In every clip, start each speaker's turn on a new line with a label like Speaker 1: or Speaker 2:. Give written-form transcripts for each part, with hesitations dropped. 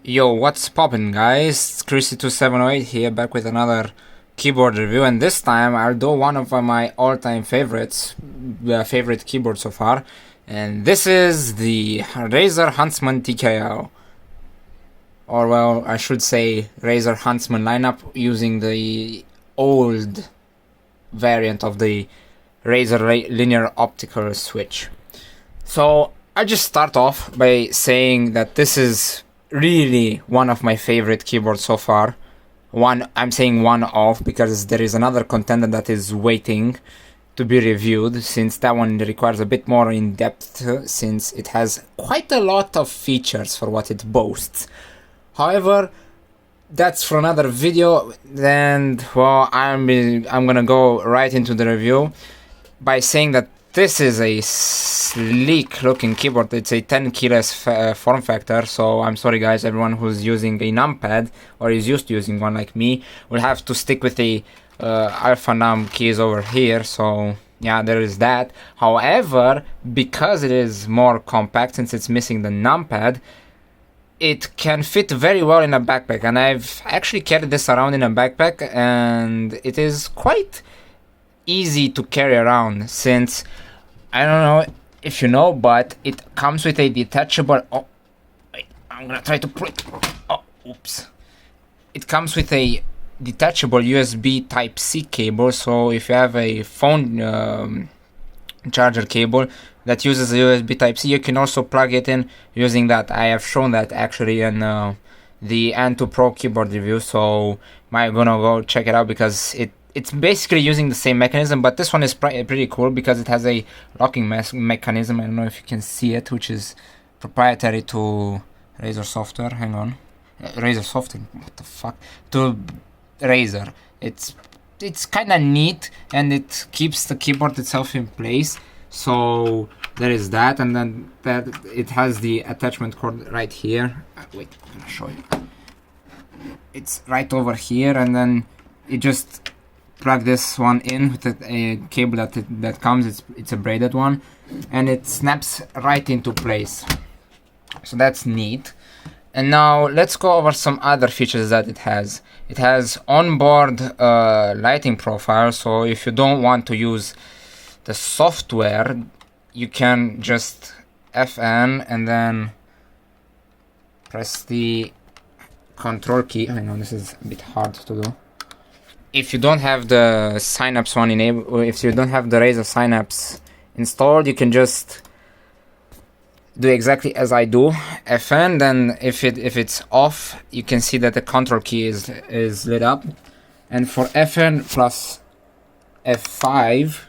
Speaker 1: Yo, what's poppin', guys? It's Chrissy2708 here, back with another keyboard review, and this time I'll do one of my all-time favorites, favorite keyboard so far, and this is the Razer Huntsman TKL, or well, I should say Razer Huntsman lineup, using the old variant of the Razer linear optical switch. So I'll just start off by saying that this is really one of my favorite keyboards so far. I'm saying one of because there is another contender that is waiting to be reviewed, since that one requires a bit more in depth, since it has quite a lot of features for what it boasts. However, that's for another video. Then, well, I'm gonna go right into the review by saying that this is a sleek looking keyboard. It's a 10 keyless form factor, so I'm sorry guys, everyone who's using a numpad or is used to using one like me will have to stick with the alpha num keys over here, so yeah, there is that. However, because it is more compact, since it's missing the numpad, it can fit very well in a backpack, and I've actually carried this around in a backpack, and it is quite easy to carry around, since I don't know if you know, but it comes with a detachable. Oh, wait, I'm gonna try to pull it. Oh, oops! It comes with a detachable USB Type-C cable. So if you have a phone charger cable that uses a USB Type-C, you can also plug it in using that. I have shown that actually in the N2 Pro keyboard review, so I'm gonna go check it out because it's basically using the same mechanism, but this one is pretty cool because it has a locking mechanism. I don't know if you can see it, which is proprietary to Razer Software. Hang on, Razer Software. What the fuck? To Razer. It's kind of neat, and it keeps the keyboard itself in place. So there is that, and then that it has the attachment cord right here. Wait, I'm gonna show you. It's right over here, and then it just plug this one in with a cable that comes. It's a braided one, and it snaps right into place, so that's neat. And now let's go over some other features that it has. It has onboard lighting profile, so if you don't want to use the software, you can just FN and then press the control key. I know this is a bit hard to do. If you don't have the Synapse one enabled, or if you don't have the Razer Synapse installed, you can just do exactly as I do, FN. Then if it's off, you can see that the control key is lit up. And for FN plus F5,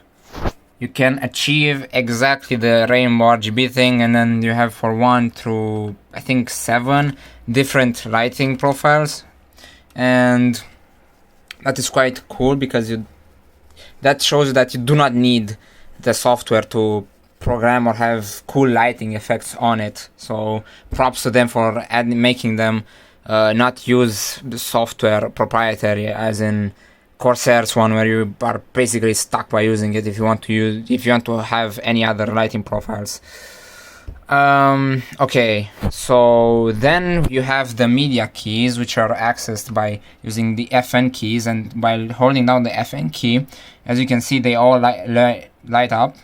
Speaker 1: you can achieve exactly the rainbow RGB thing. And then you have for 1 through I think 7 different lighting profiles, and that is quite cool because that shows that you do not need the software to program or have cool lighting effects on it. So props to them for making them not use the software proprietary, as in Corsair's one, where you are basically stuck by using it if you want to have any other lighting profiles. Okay, so then you have the media keys, which are accessed by using the FN keys, and by holding down the FN key, as you can see, they all light up.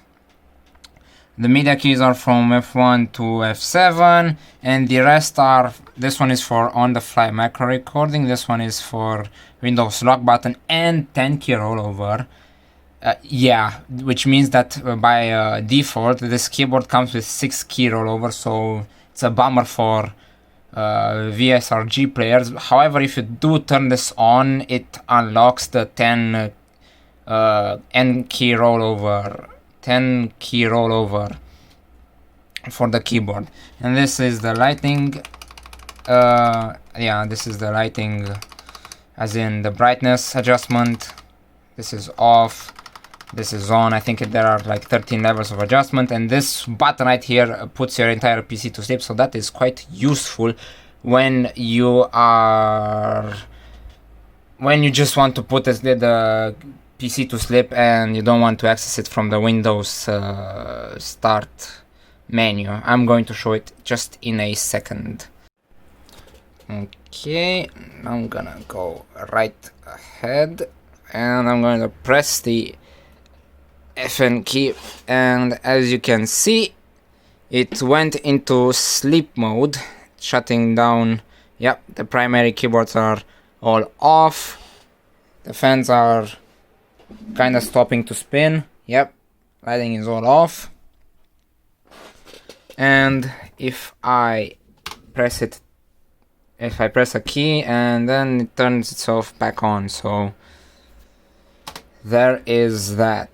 Speaker 1: The media keys are from F1 to F7, and the rest are, this one is for on-the-fly macro recording, this one is for Windows lock button and 10 key rollover. Yeah, which means that by default this keyboard comes with 6 key rollover, so it's a bummer for VSRG players. However, if you do turn this on, it unlocks the 10 key rollover for the keyboard. And this is the lighting. Yeah, this is the lighting, as in the brightness adjustment. This is off. This is on. I think there are like 13 levels of adjustment, and this button right here puts your entire PC to sleep, so that is quite useful when you just want to put the PC to sleep and you don't want to access it from the Windows start menu. I'm going to show it just in a second. Okay, I'm gonna go right ahead and I'm going to press the FN key, and as you can see, it went into sleep mode, shutting down. Yep, the primary keyboards are all off. The fans are kind of stopping to spin. Yep, lighting is all off. And if I press a key, and then it turns itself back on. So there is that.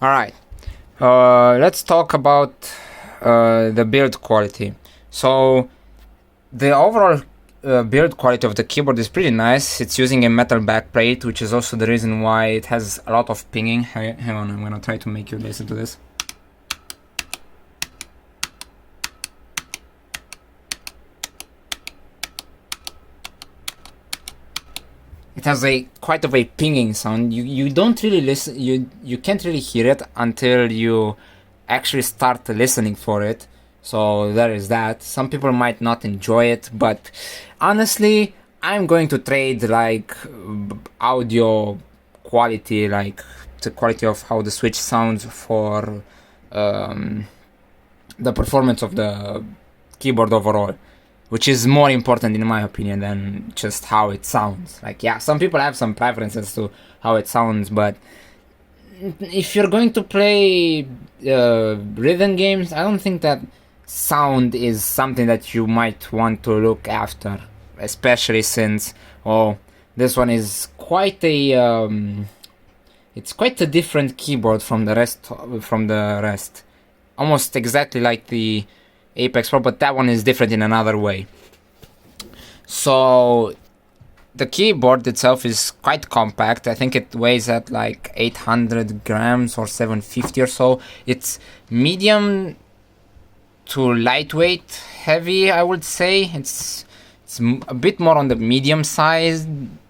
Speaker 1: Alright, let's talk about the build quality. So the overall build quality of the keyboard is pretty nice. It's using a metal backplate, which is also the reason why it has a lot of pinging. Hang on, I'm gonna try to make you listen to this. It has quite of a pinging sound. You don't really listen. You can't really hear it until you actually start listening for it. So there is that. Some people might not enjoy it, but honestly, I'm going to trade like audio quality, like the quality of how the Switch sounds, for the performance of the keyboard overall, which is more important in my opinion than just how it sounds. Like, yeah, some people have some preferences to how it sounds, but if you're going to play rhythm games, I don't think that sound is something that you might want to look after, especially since, this one is quite a it's quite a different keyboard from the rest. Almost exactly like the Apex Pro, but that one is different in another way. So the keyboard itself is quite compact. I think it weighs at like 800 grams or 750 or so. It's medium to lightweight heavy, I would say. It's a bit more on the medium side.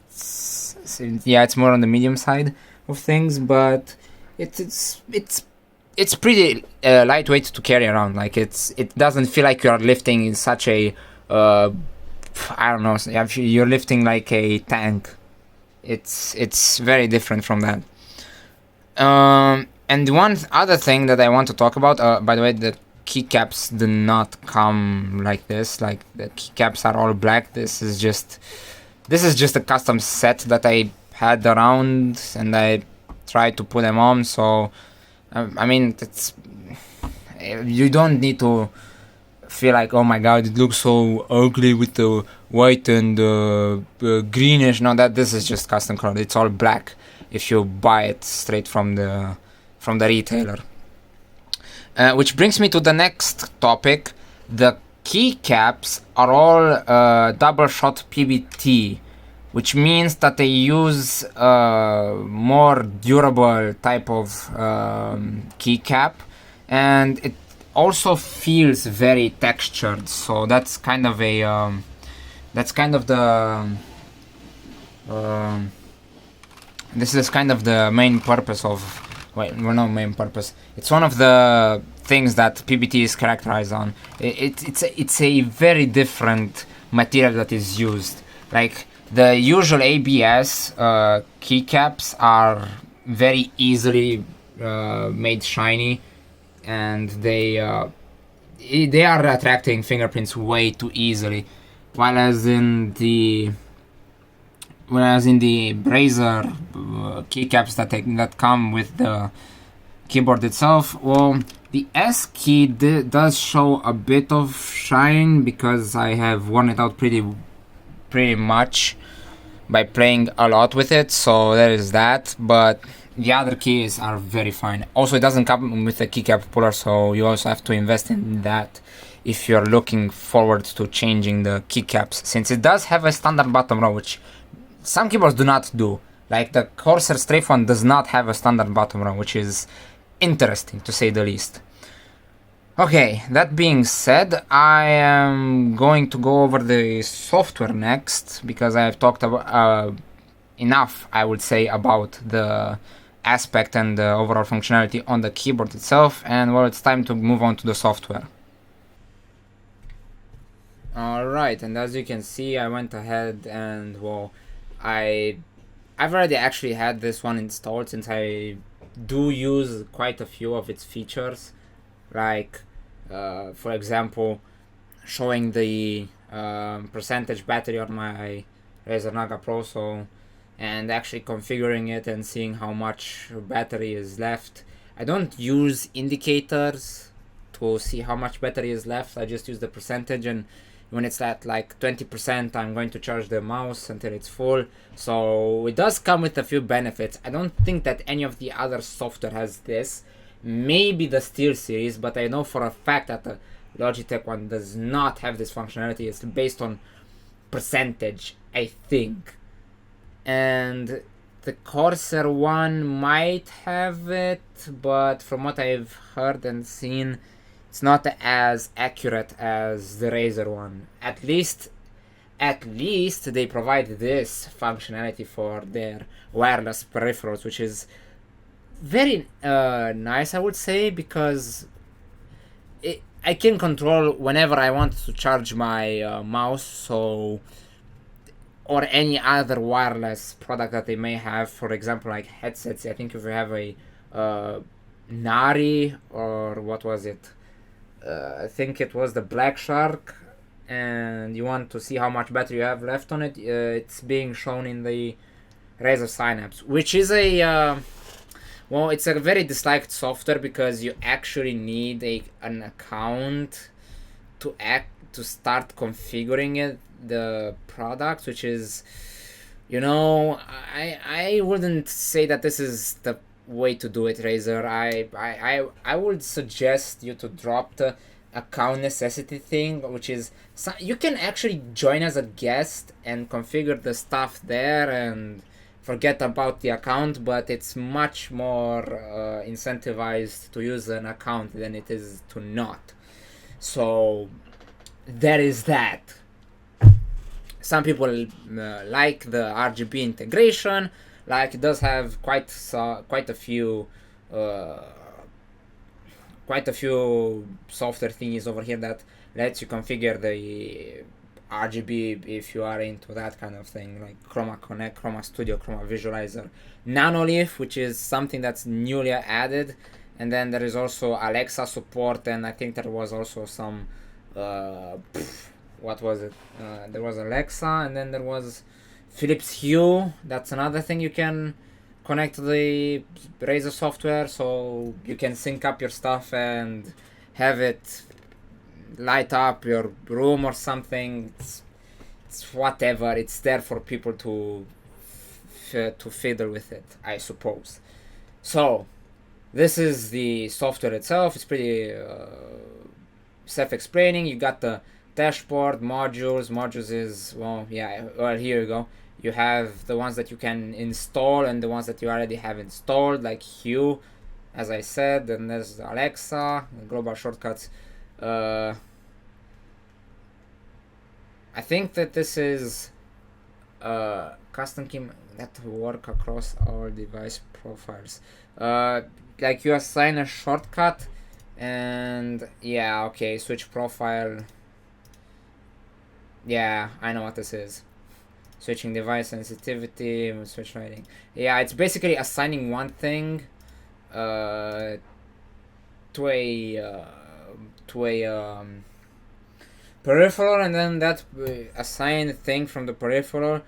Speaker 1: It's more on the medium side of things, but it's pretty lightweight to carry around. Like, it doesn't feel like you're lifting in such a I don't know, you're lifting like a tank. It's very different from that. And one other thing that I want to talk about, by the way, the keycaps do not come like this. Like, the keycaps are all black. This is just a custom set that I had around, and I tried to put them on. So I mean, you don't need to feel like, oh my god, it looks so ugly with the white and greenish. No, this is just custom colored. It's all black if you buy it straight from the retailer. Which brings me to the next topic. The keycaps are all double shot PBT, which means that they use more durable type of keycap, and it also feels very textured. So that's kind of the this is kind of the main purpose of, no main purpose. It's one of the things that PBT is characterized on. It's a very different material that is used. Like, the usual ABS keycaps are very easily made shiny, and they are attracting fingerprints way too easily. Whereas in the Razer keycaps that come with the keyboard itself, the S key does show a bit of shine, because I have worn it out pretty much by playing a lot with it, so there is that. But the other keys are very fine. Also, it doesn't come with a keycap puller, so you also have to invest in that if you're looking forward to changing the keycaps, since it does have a standard bottom row, which some keyboards do not do. Like, the Corsair Strafe one does not have a standard bottom row, which is interesting to say the least. Okay, that being said, I am going to go over the software next, because I have talked about enough, I would say, about the aspect and the overall functionality on the keyboard itself, and well, it's time to move on to the software. Alright, and as you can see, I went ahead and, well, I've already actually had this one installed, since I do use quite a few of its features, like for example, showing the percentage battery on my Razer Naga Pro, so, and actually configuring it and seeing how much battery is left. I don't use indicators to see how much battery is left. I just use the percentage, and when it's at like 20%, I'm going to charge the mouse until it's full. So it does come with a few benefits. I don't think that any of the other software has this. Maybe the Steel series, but I know for a fact that the Logitech one does not have this functionality. It's based on percentage, I think. And the Corsair one might have it, but from what I've heard and seen, it's not as accurate as the Razer one. At least they provide this functionality for their wireless peripherals, which is very nice, I would say, because I can control whenever I want to charge my mouse, so, or any other wireless product that they may have. For example, like headsets. I think if you have a Nari, or what was it? I think it was the Black Shark, and you want to see how much battery you have left on it, it's being shown in the Razer Synapse, which is a well, it's a very disliked software because you actually need an account to start configuring it, the product, which is, I wouldn't say that this is the way to do it, Razer. I would suggest you to drop the account necessity thing, which is, you can actually join as a guest and configure the stuff there and forget about the account, but it's much more incentivized to use an account than it is to not. So there is that. Some people like the RGB integration. Like, it does have quite a few software thingies over here that lets you configure the RGB if you are into that kind of thing, like Chroma Connect, Chroma Studio, Chroma Visualizer, Nanoleaf, which is something that's newly added, and then there is also Alexa support, and I think there was also some what was it? There was Alexa, and then there was Philips Hue. That's another thing you can connect to the Razer software, so you can sync up your stuff and have it light up your room or something. It's whatever. It's there for people to fiddle with it, I suppose. So this is the software itself. It's pretty self-explaining. You got the dashboard, modules is, well, here you go. You have the ones that you can install and the ones that you already have installed, like Hue, as I said. And there's Alexa, global shortcuts. I think that this is custom key that work across all device profiles. Like, you assign a shortcut, and switch profile. Yeah, I know what this is. Switching device sensitivity, switch lighting. Yeah, it's basically assigning one thing to a peripheral, and then that assigned thing from the peripheral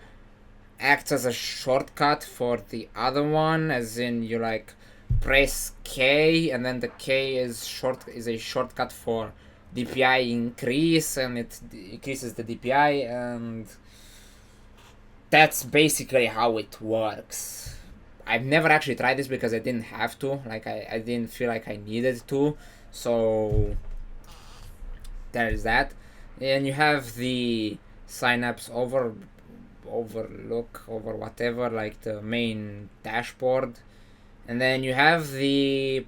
Speaker 1: acts as a shortcut for the other one, as in you like press K, and then the K is a shortcut for DPI increase, and it increases the DPI, and that's basically how it works. I've never actually tried this because I didn't have to. Like, I didn't feel like I needed to. So there is that. And you have the Synapse over whatever, like the main dashboard. And then you have the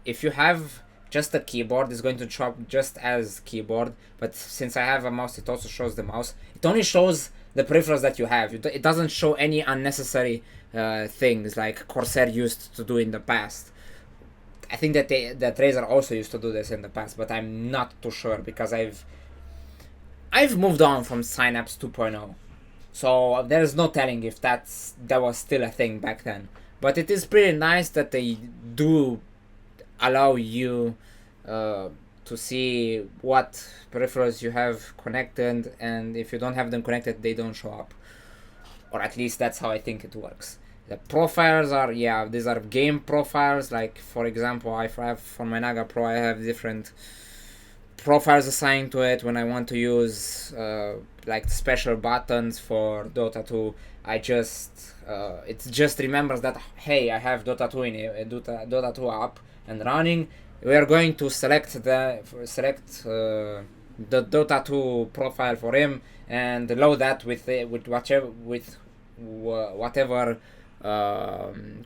Speaker 1: if you have just a keyboard, it's going to show up just as keyboard, but since I have a mouse, it also shows the mouse. It only shows the peripherals that you have. It doesn't show any unnecessary things like Corsair used to do in the past. I think that Razer also used to do this in the past, but I'm not too sure because I've I've moved on from Synapse 2.0, so there's no telling if that was still a thing back then. But it is pretty nice that they do allow you to see what peripherals you have connected, and if you don't have them connected, they don't show up. Or at least that's how I think it works. The profiles are, yeah, these are game profiles. Like, for example, I have for my Naga Pro, I have different profiles assigned to it. When I want to use like special buttons for Dota 2, I just it just remembers that, hey, I have Dota 2 in a Dota 2 app and running. We are going to select the Dota 2 profile for him and load that with whatever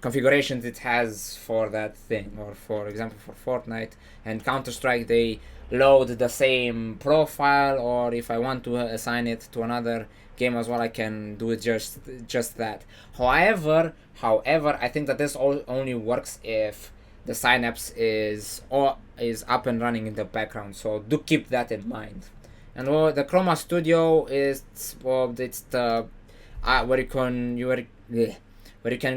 Speaker 1: configurations it has for that thing. Or for example, for Fortnite and Counter-Strike, they load the same profile, or if I want to assign it to another game as well, I can do it just that. However, I think that this only works if the Synapse is up and running in the background, so do keep that in mind. And the Chroma Studio is it's the where you can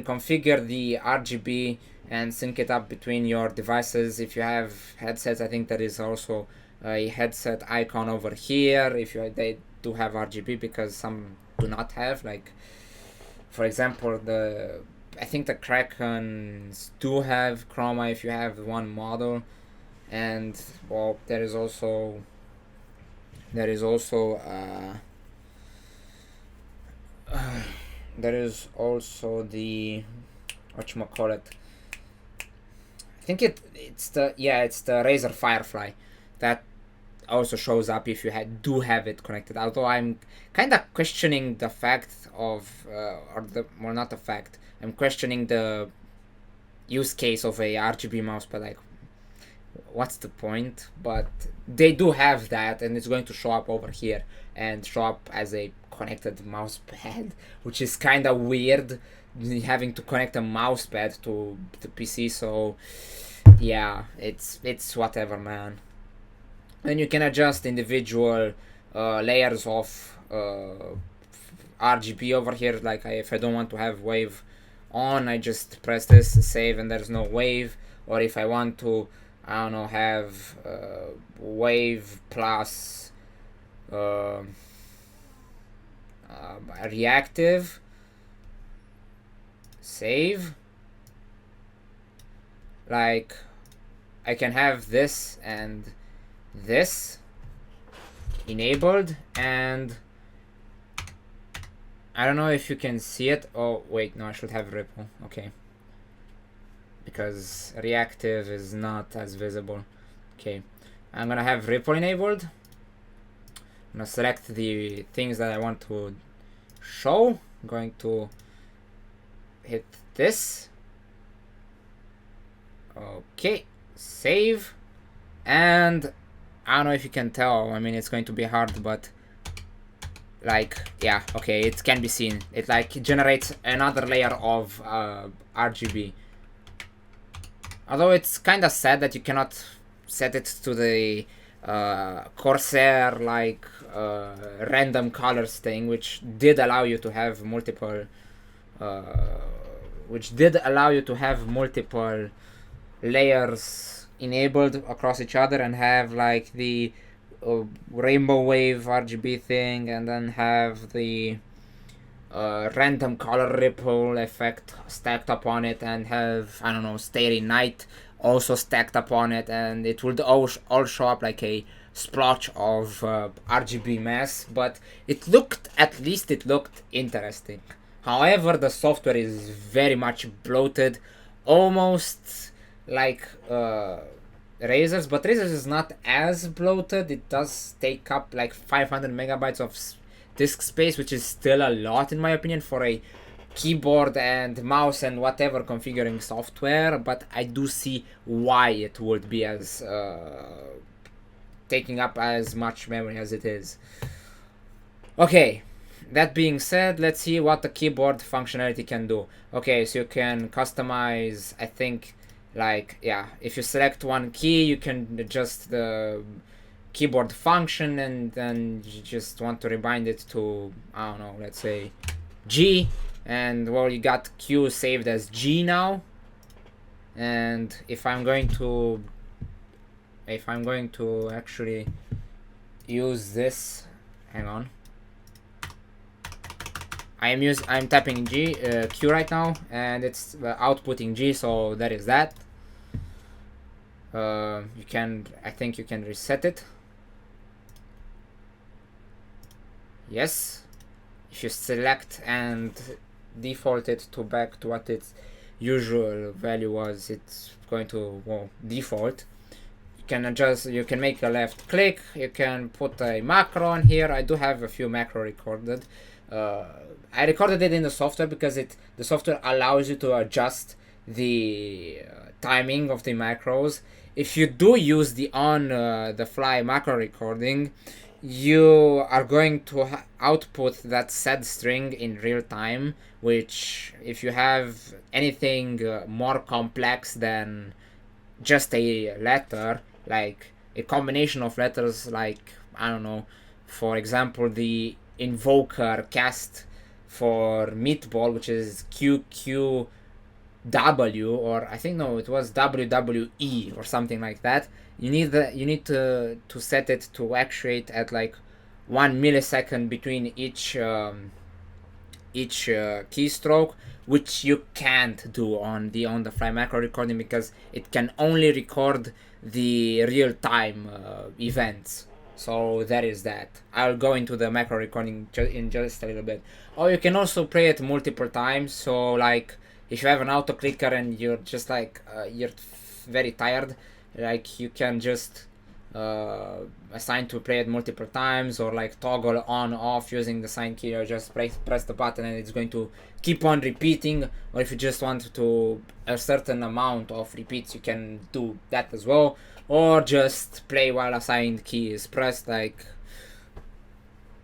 Speaker 1: configure the RGB and sync it up between your devices. If you have headsets, I think there is also a headset icon over here. If they do have RGB, because some do not have. Like, for example, I think the Krakens do have chroma if you have one model, and well, there is also there is also the whatchamacallit. I think it's the Razer Firefly that also shows up if you do have it connected. Although I'm kind of questioning the fact of not the fact. I'm questioning the use case of a RGB mousepad. Like, what's the point? But they do have that, and it's going to show up over here and show up as a connected mousepad, which is kind of weird, having to connect a mousepad to the PC. So yeah, it's whatever, man. And you can adjust individual layers of RGB over here. Like, if I don't want to have wave on, I just press this, save, and there's no wave. Or if I want to, I don't know, have wave plus reactive, save. Like, I can have this and this enabled, and I don't know if you can see it. Oh wait, no, I should have ripple. Okay, because reactive is not as visible. Okay, I'm gonna have ripple enabled. I'm gonna select the things that I want to show. I'm going to hit this. Okay, save. And I don't know if you can tell, I mean, it's going to be hard, but like, yeah, okay, it can be seen. It like generates another layer of RGB. Although it's kind of sad that you cannot set it to the Corsair like random colors thing, which did allow you to have multiple layers enabled across each other, and have like the rainbow wave RGB thing, and then have the random color ripple effect stacked up on it, and have, I don't know, Starry Night also stacked up on it, and it would all show up like a splotch of RGB mess. But at least it looked interesting. However, the software is very much bloated, almost like Razer's, but Razer's is not as bloated. It does take up like 500 megabytes of disk space, which is still a lot in my opinion for a keyboard and mouse and whatever configuring software, but I do see why it would be as taking up as much memory as it is. Okay, that being said, let's see what the keyboard functionality can do. Okay, so you can customize, I think, like, yeah, if you select one key, you can adjust the keyboard function, and then you just want to rebind it to, I don't know, let's say G, and well, you got Q saved as G now. And if I'm going to actually use this, hang on, I'm tapping Q right now, and it's outputting G, so that is that. I think you can reset it. Yes, if you select and default it to back to what its usual value was, it's going to, well, default. You can adjust, you can make a left click, you can put a macro on here. I do have a few macro recorded. I recorded it in the software because the software allows you to adjust the timing of the macros. If you do use the on the fly macro recording, you are going to output that set string in real time, which if you have anything more complex than just a letter, like a combination of letters, like, I don't know, for example, the invoker cast for meatball, which is QQW, or I think, no, it was WWE or something like that. You need to set it to actuate at like 1 millisecond between each keystroke, which you can't do on the fly macro recording because it can only record the real time events. So that is that. I'll go into the macro recording in just a little bit. Or you can also play it multiple times. So like if you have an auto clicker and you're just like you're very tired, like you can just assign to play it multiple times, or like toggle on off using the sign key, or just press the button and it's going to keep on repeating. Or if you just want to a certain amount of repeats, you can do that as well, or just play while assigned key is pressed. Like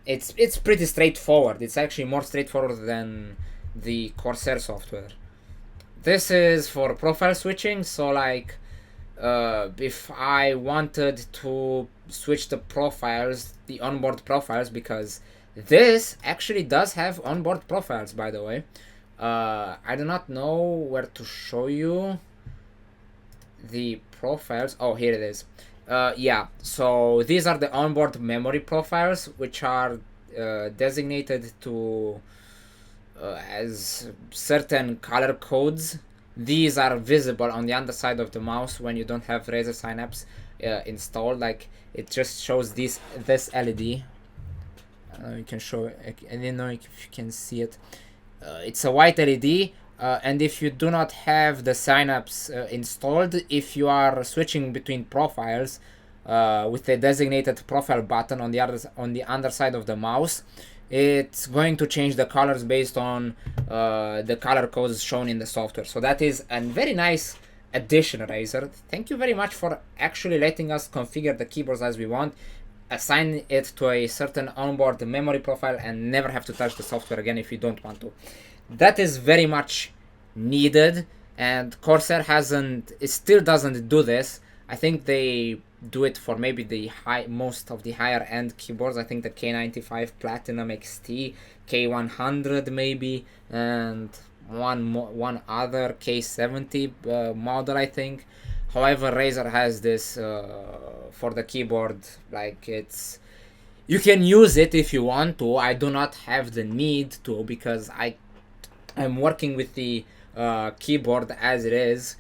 Speaker 1: it's pretty straightforward. It's actually more straightforward than the Corsair software. This is for profile switching, so like if I wanted to switch the profiles, the onboard profiles, because this actually does have onboard profiles, by the way. I do not know where to show you the profiles. Oh, here it is. Yeah, so these are the onboard memory profiles, which are designated to as certain color codes. These are visible on the underside of the mouse when you don't have Razer Synapse installed. Like it just shows this LED. You can show. I don't know if you can see it. It's a white LED, and if you do not have the Synapse installed, if you are switching between profiles with the designated profile button on the underside of the mouse, it's going to change the colors based on the color codes shown in the software. So that is a very nice addition, Razer. Thank you very much for actually letting us configure the keyboards as we want, assign it to a certain onboard memory profile, and never have to touch the software again if you don't want to. That is very much needed, and Corsair still doesn't do this. I think they do it for maybe the most of the higher end keyboards. I think the K95 Platinum XT, K100 maybe, and one other K70 model, I think. However, Razer has this for the keyboard. Like you can use it if you want to. I do not have the need to because I'm working with the keyboard as it is.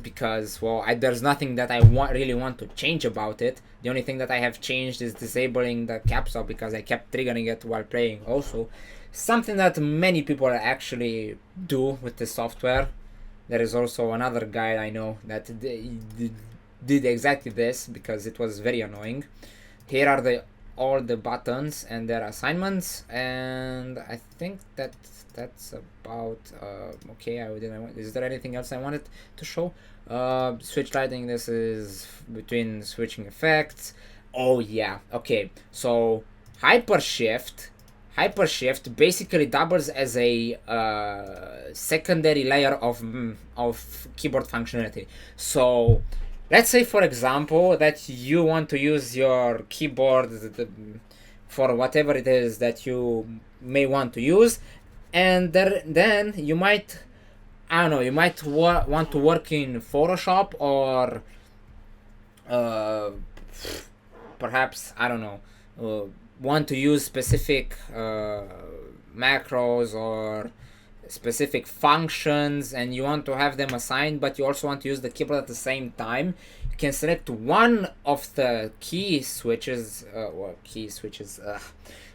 Speaker 1: Because, well, there's nothing that I really want to change about it. The only thing that I have changed is disabling the caps lock because I kept triggering it while playing also. Something that many people actually do with the software. There is also another guy I know that did exactly this because it was very annoying. Here are all the buttons and their assignments, and I think that's about okay. Is there anything else I wanted to show? Switch lighting. This is between switching effects. Oh yeah, okay. So hypershift basically doubles as a secondary layer of keyboard functionality. So let's say, for example, that you want to use your keyboard for whatever it is that you may want to use, and then you might, I don't know, you might want to work in Photoshop, or uh, perhaps, I don't know, want to use specific macros or specific functions, and you want to have them assigned, but you also want to use the keyboard at the same time. You can select one of the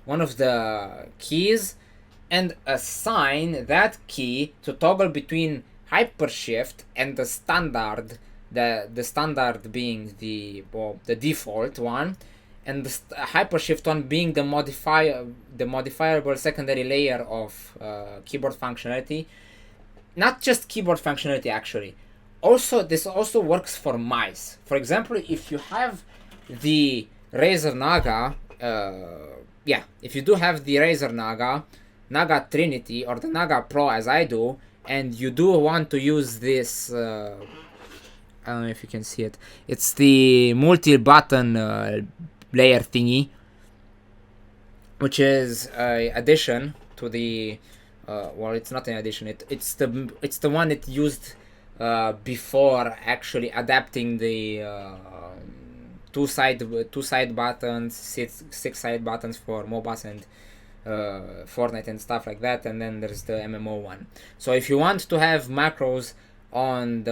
Speaker 1: one of the keys, and assign that key to toggle between hypershift and the standard, the standard being the default one, and the hypershift one being the modifiable secondary layer of keyboard functionality. Not just keyboard functionality, actually. Also, this also works for mice. For example, if you have the Razer Naga, if you do have the Razer Naga Trinity, or the Naga Pro as I do, and you do want to use this, I don't know if you can see it, it's the multi-button layer thingy, which is a addition to the, well, it's not an addition, it's the one it used before actually adapting the two side buttons, six side buttons for MOBAs and Fortnite and stuff like that, and then there's the MMO one. So if you want to have macros on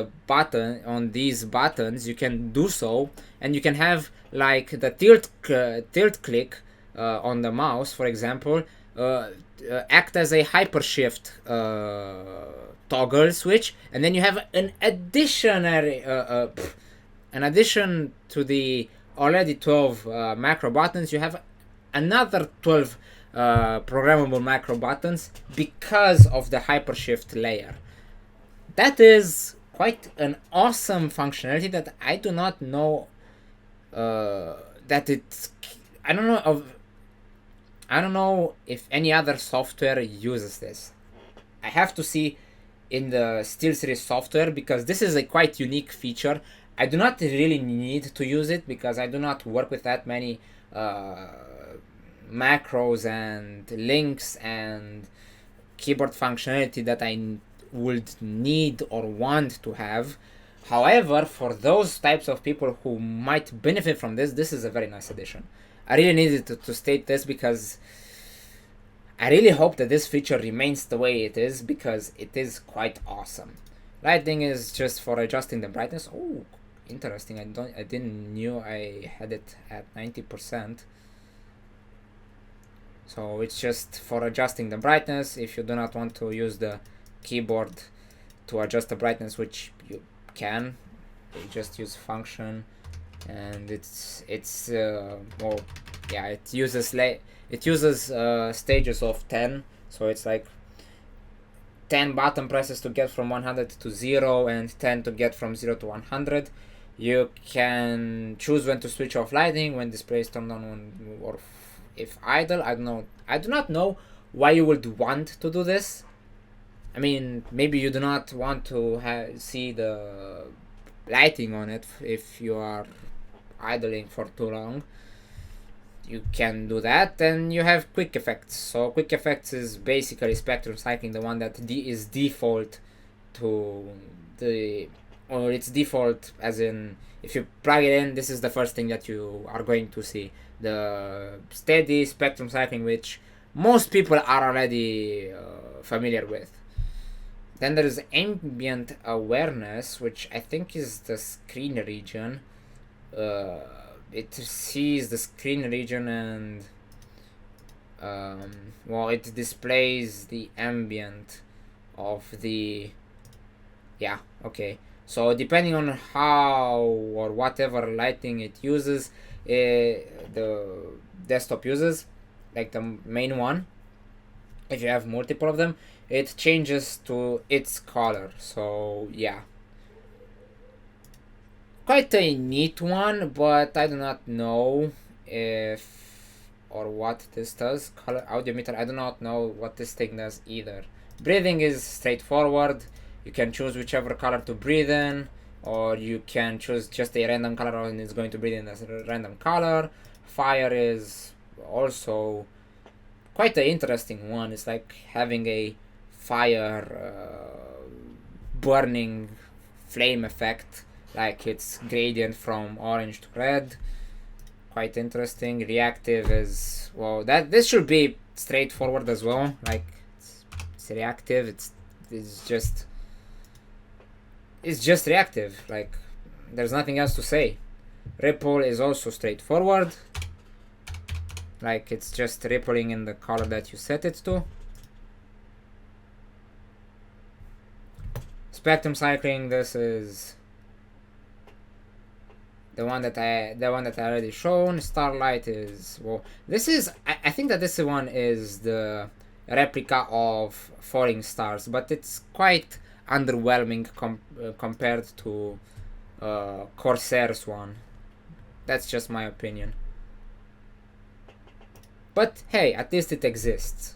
Speaker 1: these buttons, you can do so, and you can have like the tilt click on the mouse, for example, act as a hypershift toggle switch, and then you have an addition to the already 12 macro buttons. You have another 12 programmable macro buttons because of the hypershift layer. That is quite an awesome functionality that I do not know that it's, I don't know if any other software uses this. I have to see in the SteelSeries software, because this is a quite unique feature. I do not really need to use it because I do not work with that many macros and links and keyboard functionality that I would need or want to have. However, for those types of people who might benefit from this, this is a very nice addition. I really needed to state this because I really hope that this feature remains the way it is, because it is quite awesome. Lighting is just for adjusting the brightness. Oh, interesting. I didn't knew I had it at 90%. So it's just for adjusting the brightness. If you do not want to use the keyboard to adjust the brightness, which you can, you just use function, and it uses stages of 10, so it's like 10 button presses to get from 100 to 0 and 10 to get from 0 to 100. You can choose when to switch off lighting, when display is turned on, or if idle. I do not know why you would want to do this. I mean, maybe you do not want to see the lighting on it if you are idling for too long. You can do that. Then you have quick effects. So quick effects is basically spectrum cycling, the one that is default to or it's default as in, if you plug it in, this is the first thing that you are going to see. The steady spectrum cycling, which most people are already familiar with. Then there is ambient awareness, which I think is the screen region. It sees the screen region and it displays the ambient of the, so depending on how or whatever lighting it uses, the desktop uses, like the main one, if you have multiple of them, it changes to its color. So yeah, quite a neat one, but I do not know if or what this does. Color audio meter, I do not know what this thing does either. Breathing is straightforward. You can choose whichever color to breathe in, or you can choose just a random color and it's going to be in a random color. Fire is also quite an interesting one. It's like having a fire burning flame effect, like it's gradient from orange to red. Quite interesting. Reactive is, well, that this should be straightforward as well. Like it's reactive. It's just reactive. Like there's nothing else to say. Ripple is also straightforward. Like it's just rippling in the color that you set it to. Spectrum cycling, this is the one that I already shown. Starlight is, well, this is, I think that this one is the replica of Falling Stars, but it's quite underwhelming compared to Corsair's one. That's just my opinion. But hey, at least it exists.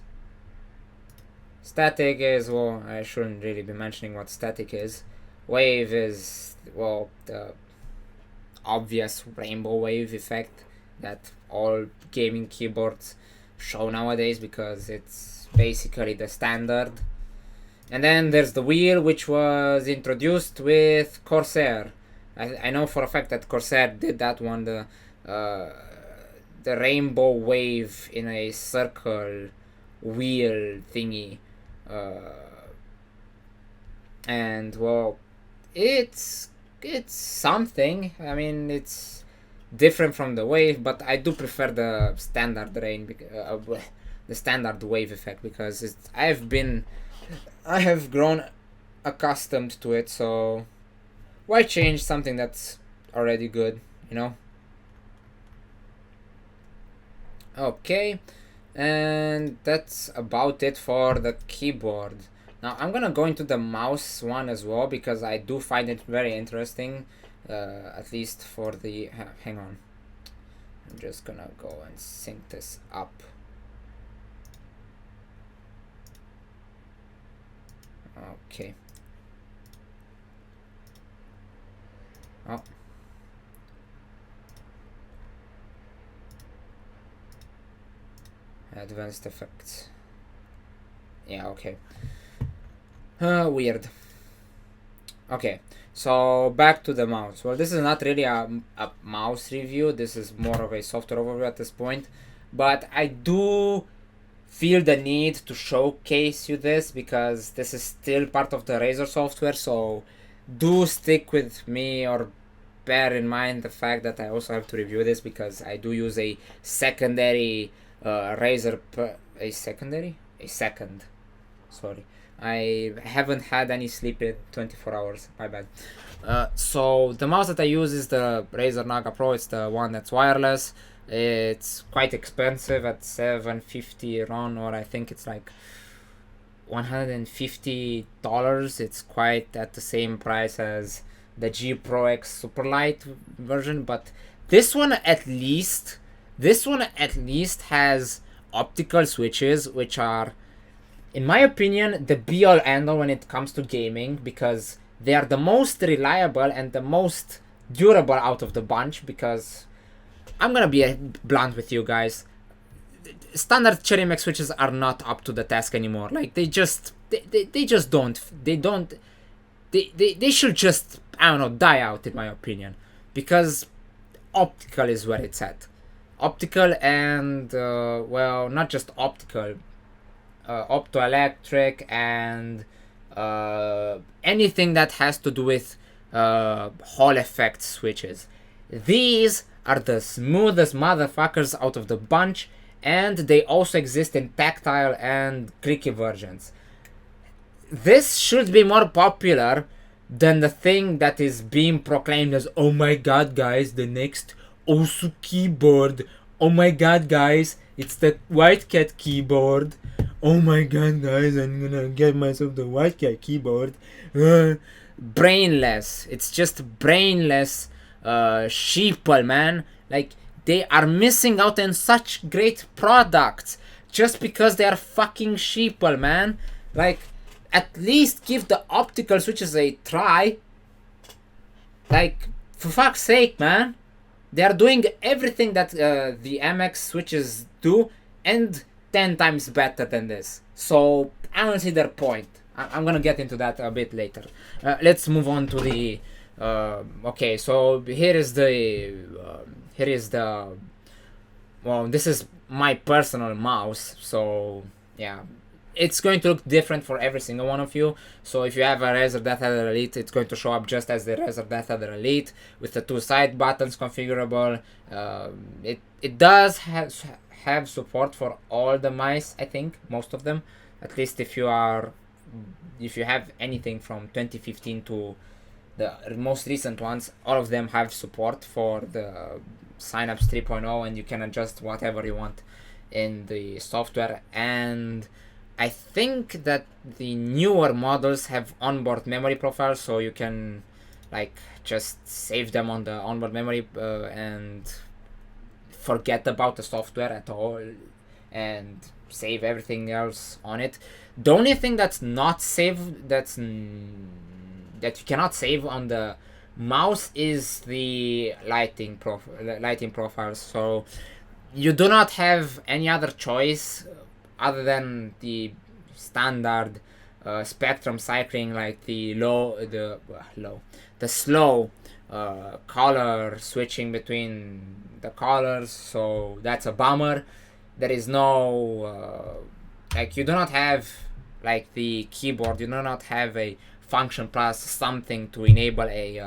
Speaker 1: Static is, well, I shouldn't really be mentioning what static is. Wave is, well, the obvious rainbow wave effect that all gaming keyboards show nowadays because it's basically the standard. And then there's the wheel, which was introduced with Corsair. I know for a fact that Corsair did that one, the rainbow wave in a circle wheel thingy, and well, it's something. I mean, it's different from the wave, but I do prefer the standard the standard wave effect, because I have grown accustomed to it. So why change something that's already good, you know? Okay, and that's about it for the keyboard. Now I'm gonna go into the mouse one as well, because I do find it very interesting, at least for the, hang on, I'm just gonna go and sync this up. Okay. Oh. Advanced effects. Yeah, okay. Weird. Okay, so back to the mouse. Well, this is not really a mouse review. This is more of a software overview at this point. But I do feel the need to showcase you this, because this is still part of the Razer software. So do stick with me, or bear in mind the fact that I also have to review this, because I do use a secondary Razer, sorry, I haven't had any sleep in 24 hours, my bad. So the mouse that I use is the Razer Naga Pro. It's the one that's wireless. It's quite expensive at $750 RON, or I think it's like $150. It's quite at the same price as the G Pro X Superlight version, but this one at least has optical switches, which are, in my opinion, the be-all end-all when it comes to gaming, because they are the most reliable and the most durable out of the bunch. Because I'm gonna be blunt with you guys, standard Cherry Max switches are not up to the task anymore. Like they should just, I don't know, die out, in my opinion, because optical is where it's at. Optical and well, not just optical, optoelectric and anything that has to do with Hall effect switches. These are the smoothest motherfuckers out of the bunch, and they also exist in tactile and clicky versions. This should be more popular than the thing that is being proclaimed as, oh my god guys, the next Osu keyboard. Oh my god guys, it's the White Cat keyboard. Oh my god guys, I'm gonna get myself the White Cat keyboard. Brainless. It's just brainless sheeple, man. Like, they are missing out on such great products just because they are fucking sheeple, man. Like, at least give the optical switches a try. Like, for fuck's sake, man. They are doing everything that the MX switches do and 10 times better than this. So I don't see their point. I'm gonna get into that a bit later. Let's move on to the. Okay, so here is the. Well, this is my personal mouse. So yeah, it's going to look different for every single one of you. So if you have a Razer Death Adder Elite, it's going to show up just as the Razer Death Adder Elite with the 2 side buttons configurable. It does have support for all the mice, I think, most of them. At least if you have anything from 2015 to the most recent ones, all of them have support for the Synapse 3.0, and you can adjust whatever you want in the software. And I think that the newer models have onboard memory profiles, so you can like just save them on the onboard memory and forget about the software at all and save everything else on it. The only thing that's not saved, that you cannot save on the mouse, is the lighting profiles. So you do not have any other choice other than the standard spectrum cycling, like the slow color switching between the colors. So that's a bummer. There is no like, you do not have like the keyboard, you do not have a function plus something to enable a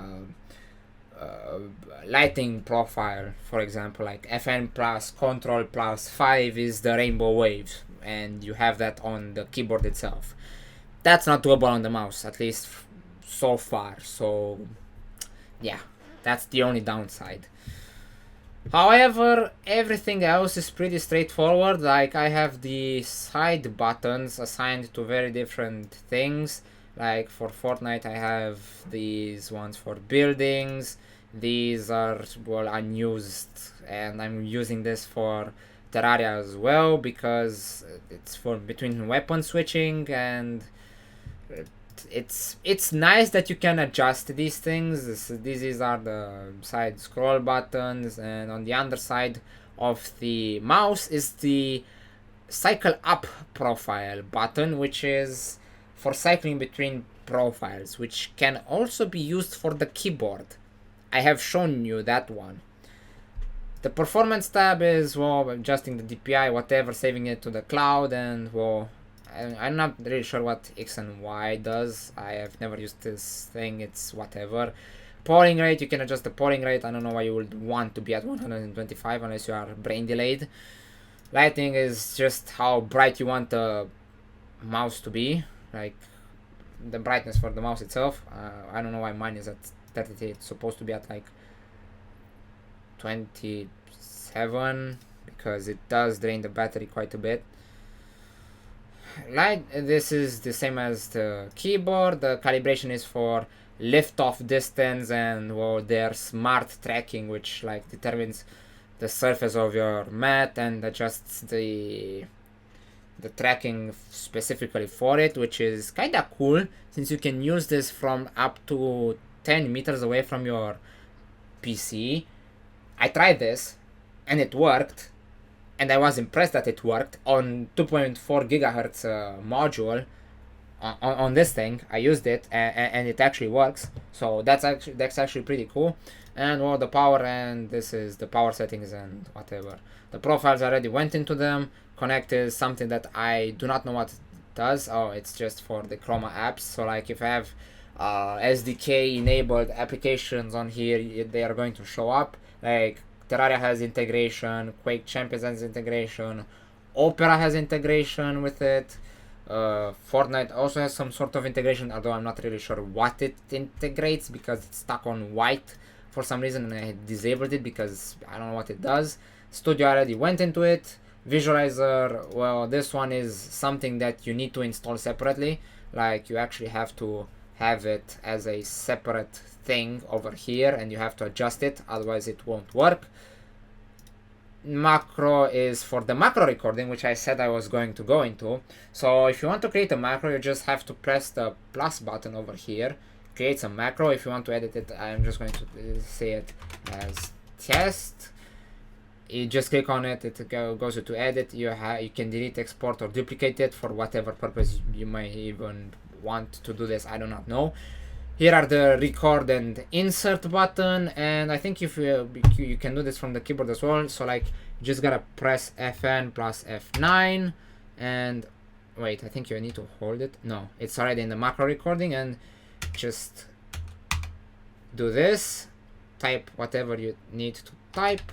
Speaker 1: lighting profile. For example, like FN plus control plus 5 is the rainbow wave, and you have that on the keyboard itself. That's not doable on the mouse, at least so far. So yeah, that's the only downside. However, everything else is pretty straightforward. Like, I have the side buttons assigned to very different things. Like for Fortnite, I have these ones for buildings. These are, well, unused, and I'm using this for Terraria as well because it's for between weapon switching, and it's nice that you can adjust these things. These are the side scroll buttons, and on the underside of the mouse is the cycle up profile button, which is for cycling between profiles, which can also be used for the keyboard. I have shown you that one. The performance tab is, well, adjusting the DPI, whatever, saving it to the cloud, and, well, I'm not really sure what X and Y does. I have never used this thing, it's whatever. Polling rate, you can adjust the polling rate. I don't know why you would want to be at 125 unless you are brain delayed. Lighting is just how bright you want the mouse to be, like the brightness for the mouse itself. I don't know why mine is at 33. It's supposed to be at like 27 because it does drain the battery quite a bit. This is the same as the keyboard. The calibration is for lift off distance and, well, their smart tracking, which like determines the surface of your mat and adjusts the tracking specifically for it, which is kind of cool since you can use this from up to 10 meters away from your PC. I tried this and it worked, and I was impressed that it worked on 2.4 gigahertz module on this thing. I used it and it actually works, so that's actually pretty cool. And, well, the power, and this is the power settings and whatever. The profiles already went into them. Connect is something that I do not know what it does. Oh, it's just for the Chroma apps. So like if I have SDK enabled applications on here, they are going to show up. Like Terraria has integration, Quake Champions has integration, Opera has integration with it. Fortnite also has some sort of integration, although I'm not really sure what it integrates because it's stuck on white for some reason, and I disabled it because I don't know what it does. Studio already went into it. Visualizer, well, this one is something that you need to install separately. Like, you actually have to have it as a separate thing over here, and you have to adjust it, otherwise it won't work. Macro is for the macro recording, which I said I was going to go into. So if you want to create a macro, you just have to press the plus button over here, creates a macro. If you want to edit it, I'm just going to say it as test. You just click on it, it goes to edit. You can delete, export, or duplicate it for whatever purpose you might even want to do this. I do not know. Here are the record and insert button, and I think if you can do this from the keyboard as well. So like, you just gotta press Fn plus F9, and wait, I think you need to hold it. No, it's already in the macro recording, and just do this, type whatever you need to type.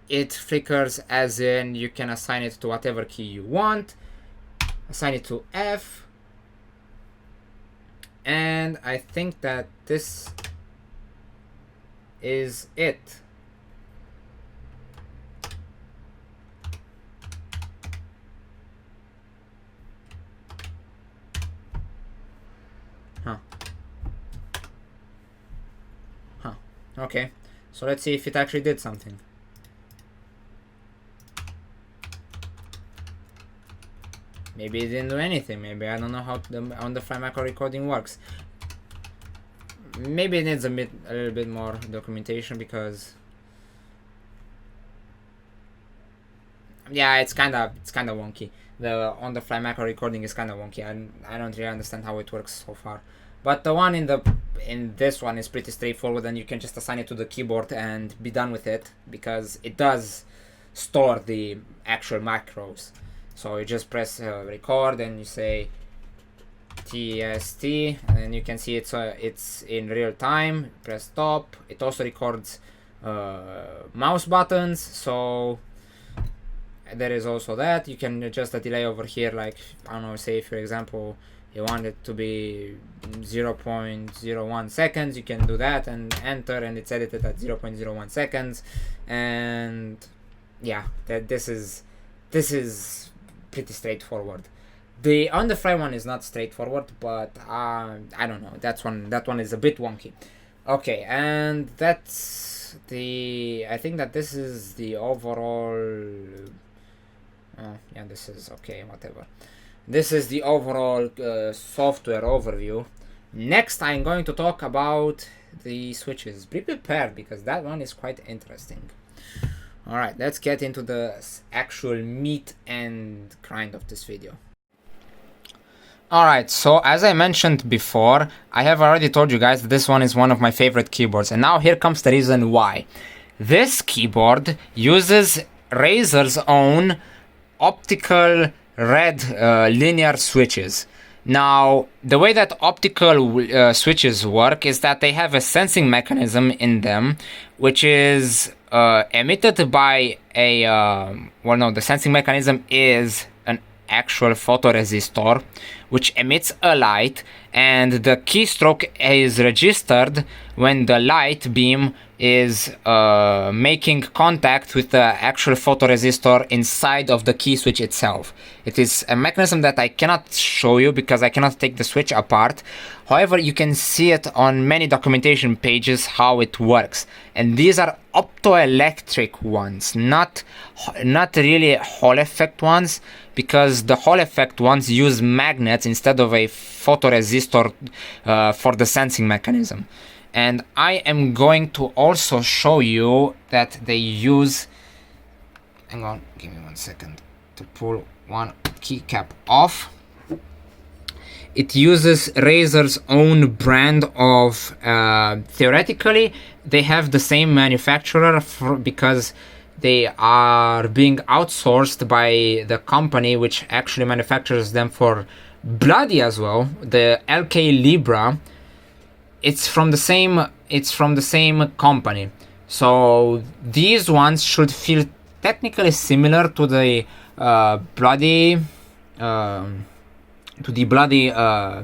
Speaker 1: It flickers, as in you can assign it to whatever key you want. Assign it to F. And I think that this is it. Okay, so let's see if it actually did something. Maybe it didn't do anything. Maybe I don't know how the on-the-fly macro recording works. Maybe it needs a little bit more documentation, because yeah, it's kind of wonky. The on-the-fly macro recording is kind of wonky. I don't really understand how it works so far. But the one in this one is pretty straightforward, and you can just assign it to the keyboard and be done with it, because it does store the actual macros. So you just press record and you say TST, and then you can see it's in real time. Press stop. It also records mouse buttons, so there is also that. You can adjust the delay over here, like, I don't know, say for example you want it to be 0.01 seconds, you can do that and enter, and it's edited at 0.01 seconds. And yeah, this is pretty straightforward. The on-the-fly one is not straightforward, but I don't know, that one is a bit wonky. Okay, and that's I think that this is the overall yeah, this is okay, whatever. This is the overall software overview. Next, I'm going to talk about the switches. Be prepared, because that one is quite interesting. Alright, let's get into the actual meat and grind of this video. Alright, so as I mentioned before, I have already told you guys that this one is one of my favorite keyboards, and now here comes the reason why. This keyboard uses Razer's own Optical Red linear switches. Now, the way that optical switches work is that they have a sensing mechanism in them, which is emitted by a well, no, the sensing mechanism is an actual photoresistor which emits a light, and the keystroke is registered when the light beam is making contact with the actual photoresistor inside of the key switch itself. It is a mechanism that I cannot show you because I cannot take the switch apart. However, you can see it on many documentation pages how it works. And these are optoelectric ones, not really Hall effect ones, because the Hall effect ones use magnets instead of a photoresistor for the sensing mechanism. And I am going to also show you that they use, hang on, give me 1 second to pull one keycap off. It uses Razer's own brand of, theoretically, they have the same manufacturer because they are being outsourced by the company which actually manufactures them for Bloody as well, the LK Libra. It's from the same company. So these ones should feel technically similar to the Bloody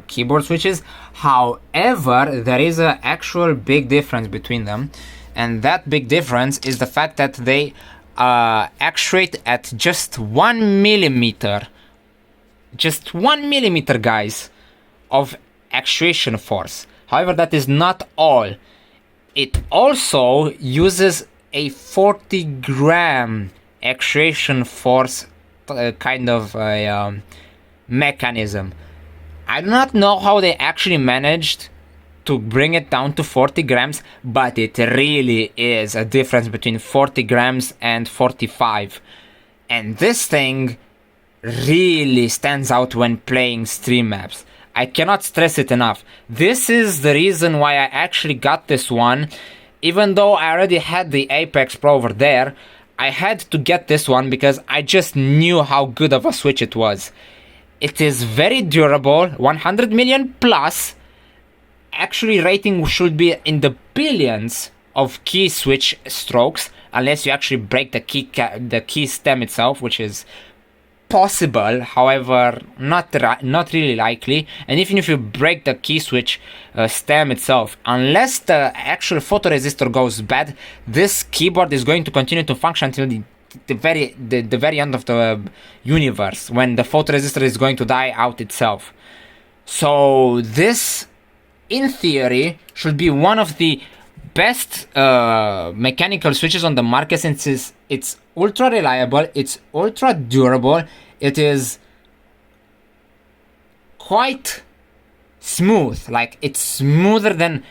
Speaker 1: keyboard switches. However, there is an actual big difference between them, and that big difference is the fact that they actuate at just 1 millimeter, guys, of actuation force. However, that is not all. It also uses a 40 gram actuation force kind of a mechanism. I do not know how they actually managed to bring it down to 40 grams, but it really is a difference between 40 grams and 45. And this thing really stands out when playing stream maps. I cannot stress it enough. This is the reason why I actually got this one. Even though I already had the Apex Pro over there, I had to get this one because I just knew how good of a switch it was. It is very durable, 100 million plus. Actually, rating should be in the billions of key switch strokes, unless you actually break the key stem itself, which is possible, however not really likely. And even if you break the key switch stem itself, unless the actual photoresistor goes bad, this keyboard is going to continue to function until the very end of the universe, when the photoresistor is going to die out itself. So this, in theory, should be one of the best mechanical switches on the market, since it's ultra reliable, it's ultra durable, it is quite smooth. Like, it's smoother than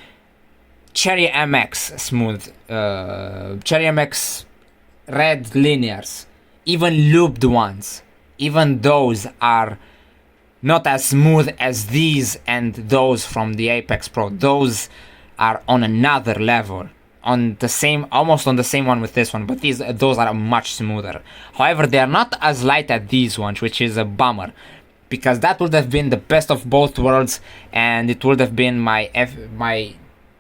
Speaker 1: Cherry MX Cherry MX red linears, even looped ones. Even those are not as smooth as these and those from the Apex Pro. Those are on another level, on the same, almost on the same one with this one, but those are much smoother. However, they are not as light as these ones, which is a bummer, because that would have been the best of both worlds, and it would have been my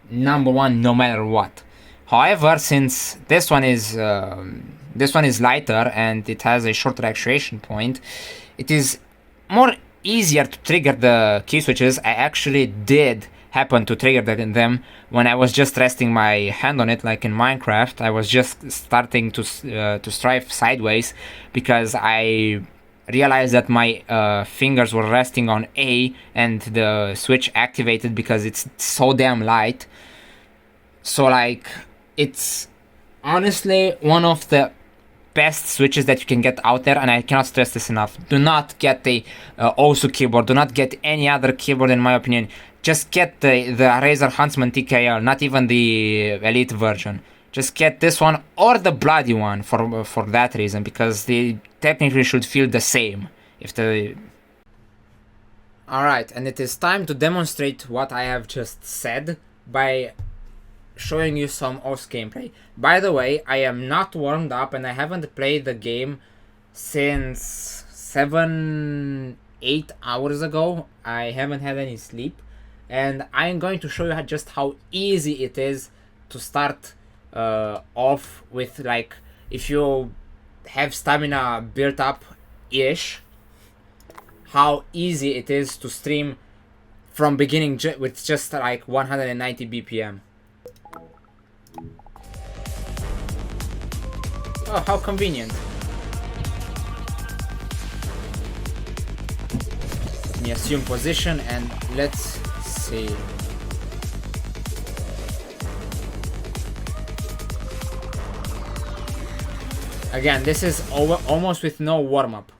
Speaker 1: number one no matter what. However, since this one is lighter and it has a shorter actuation point, it is more easier to trigger the key switches. I actually did happen to trigger them when I was just resting my hand on it, like in Minecraft. I was just starting to strive sideways because I realized that my fingers were resting on A and the switch activated because it's so damn light. So like, it's honestly one of the best switches that you can get out there, and I cannot stress this enough. Do not get the OSU keyboard, do not get any other keyboard in my opinion. Just get the Razer Huntsman TKL, not even the Elite version. Just get this one or the bloody one for that reason, because they technically should feel the same. Alright, and it is time to demonstrate what I have just said by showing you some OS gameplay. By the way, I am not warmed up and I haven't played the game since 7-8 hours ago. I haven't had any sleep, and I'm going to show you just how easy it is to start off with. Like, if you have stamina built up ish, how easy it is to stream from beginning with just like 190 BPM. Oh, how convenient. Let me assume position and let's see. Again, this is almost with no warm-up.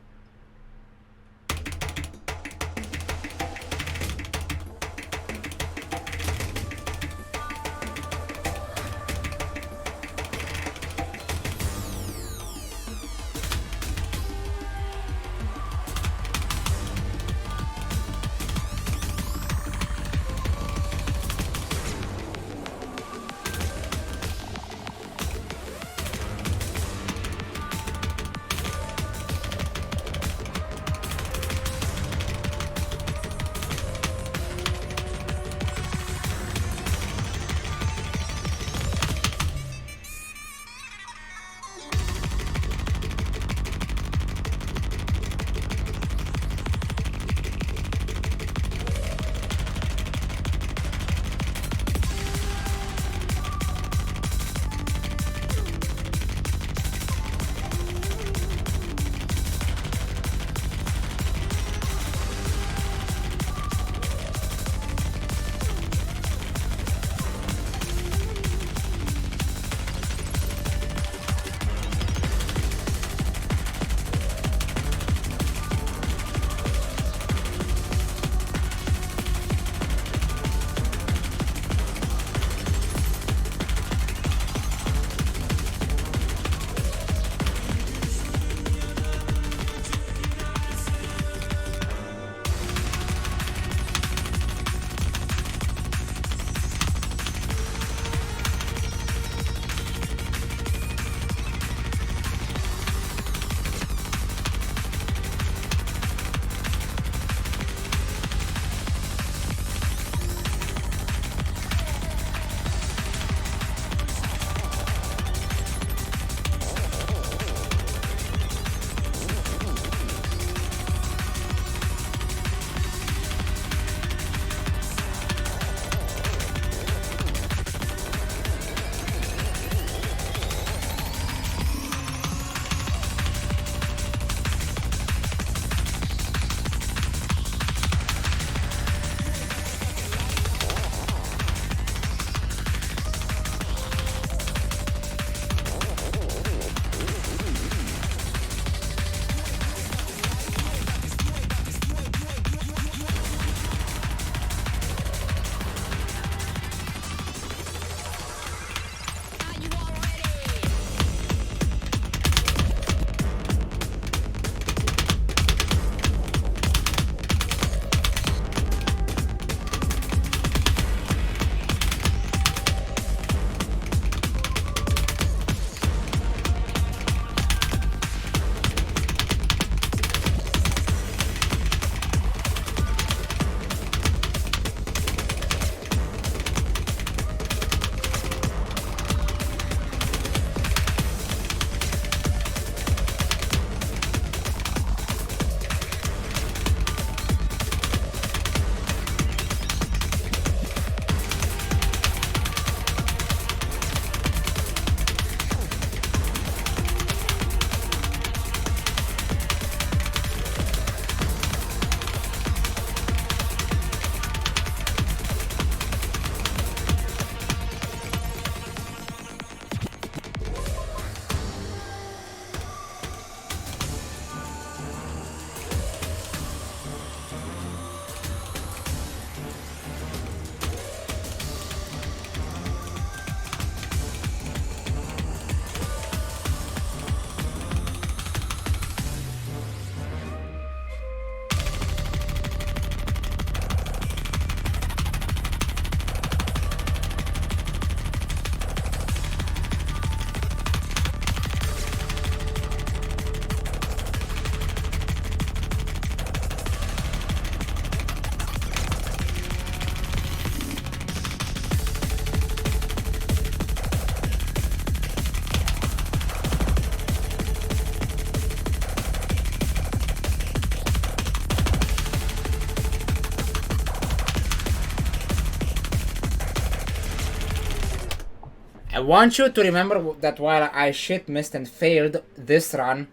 Speaker 1: I want you to remember that while I shit, missed, and failed this run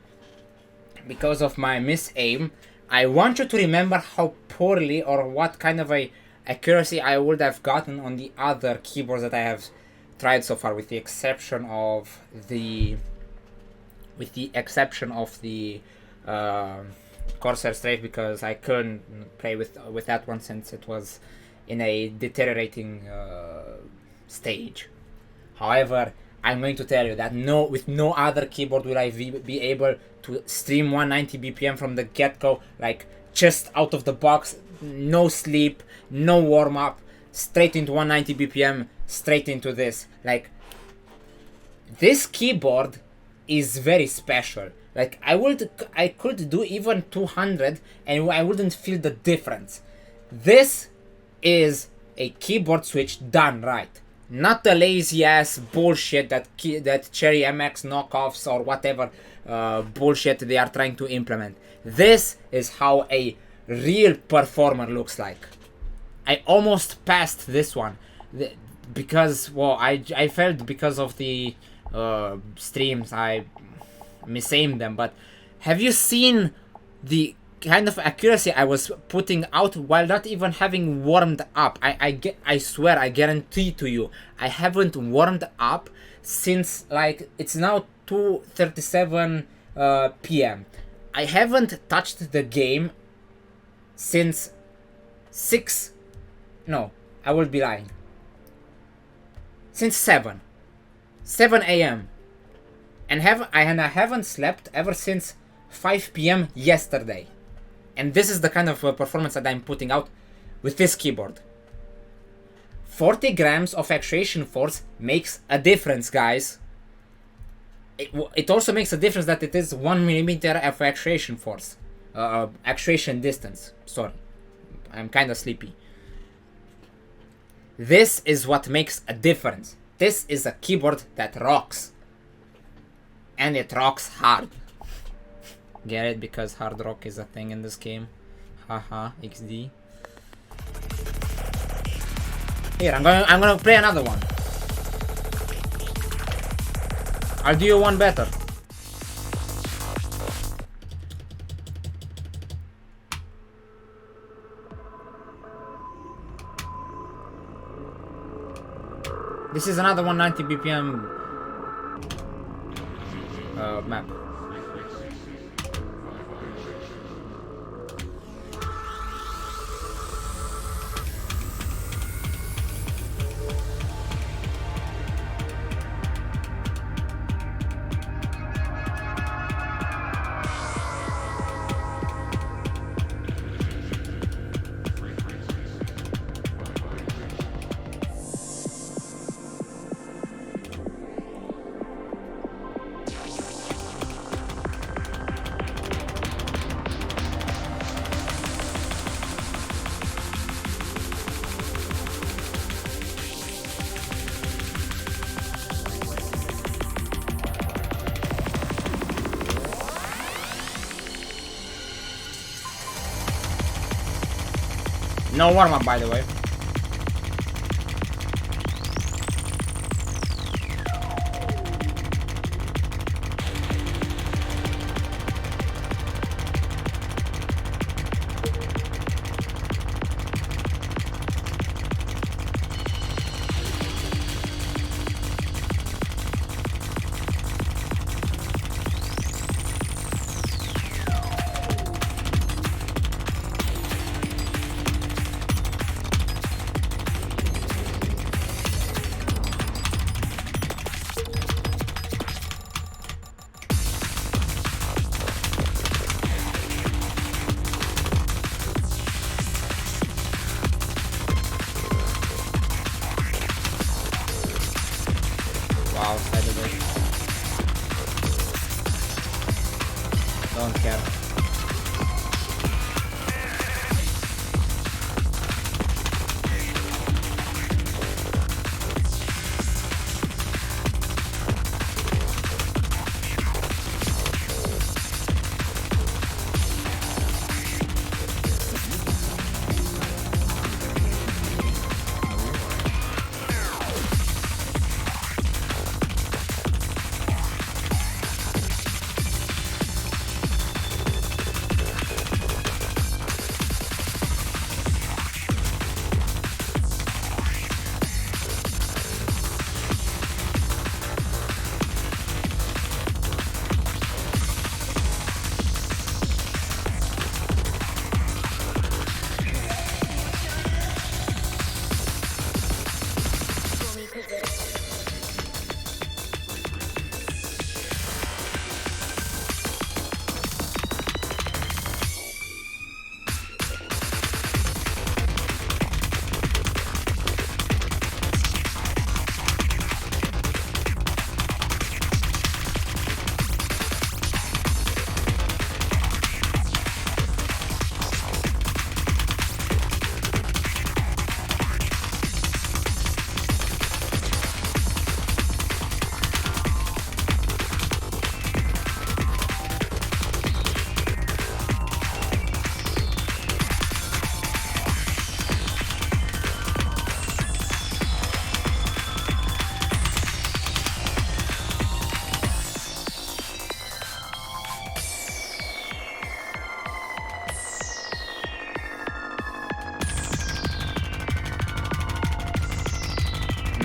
Speaker 1: because of my misaim, I want you to remember how poorly or what kind of a accuracy I would have gotten on the other keyboards that I have tried so far, with the exception of the Corsair Strafe, because I couldn't play with that one since it was in a deteriorating stage. However, I'm going to tell you that with no other keyboard will I be able to stream 190 BPM from the get-go, like just out of the box, no sleep, no warm-up, straight into 190 BPM, straight into this. Like, this keyboard is very special. Like, I could do even 200 and I wouldn't feel the difference. This is a keyboard switch done right. Not the lazy ass bullshit that Cherry MX knockoffs or whatever bullshit they are trying to implement. This is how a real performer looks like. I almost passed this one because, well, I felt because of the streams I misaimed them. But have you seen the kind of accuracy I was putting out while not even having warmed up? I swear, I guarantee to you, I haven't warmed up since, like, it's now 2:37 p.m. I haven't touched the game since 6. No, I will be lying. Since 7 a.m. and I haven't slept ever since 5 p.m. yesterday. And this is the kind of performance that I'm putting out with this keyboard. 40 grams of actuation force makes a difference, guys. It also makes a difference that it is 1 millimeter of actuation force. Actuation distance. Sorry. I'm kind of sleepy. This is what makes a difference. This is a keyboard that rocks. And it rocks hard. Get it? Because hard rock is a thing in this game. Haha, XD. Here, I'm gonna play another one. I'll do you one better. This is another 190 BPM map. No warm-up, by the way. Outside of it. Don't care.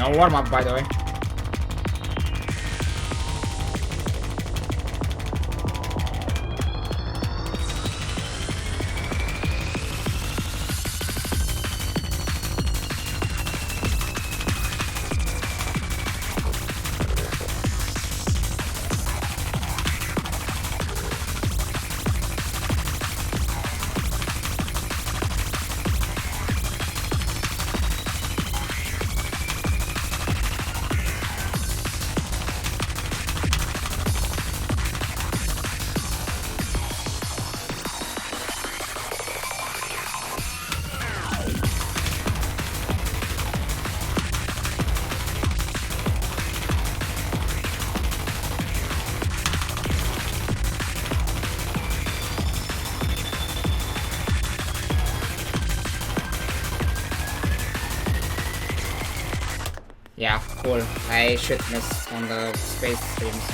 Speaker 1: No warm-up, by the way. Yeah, cool. I should miss on the space streams.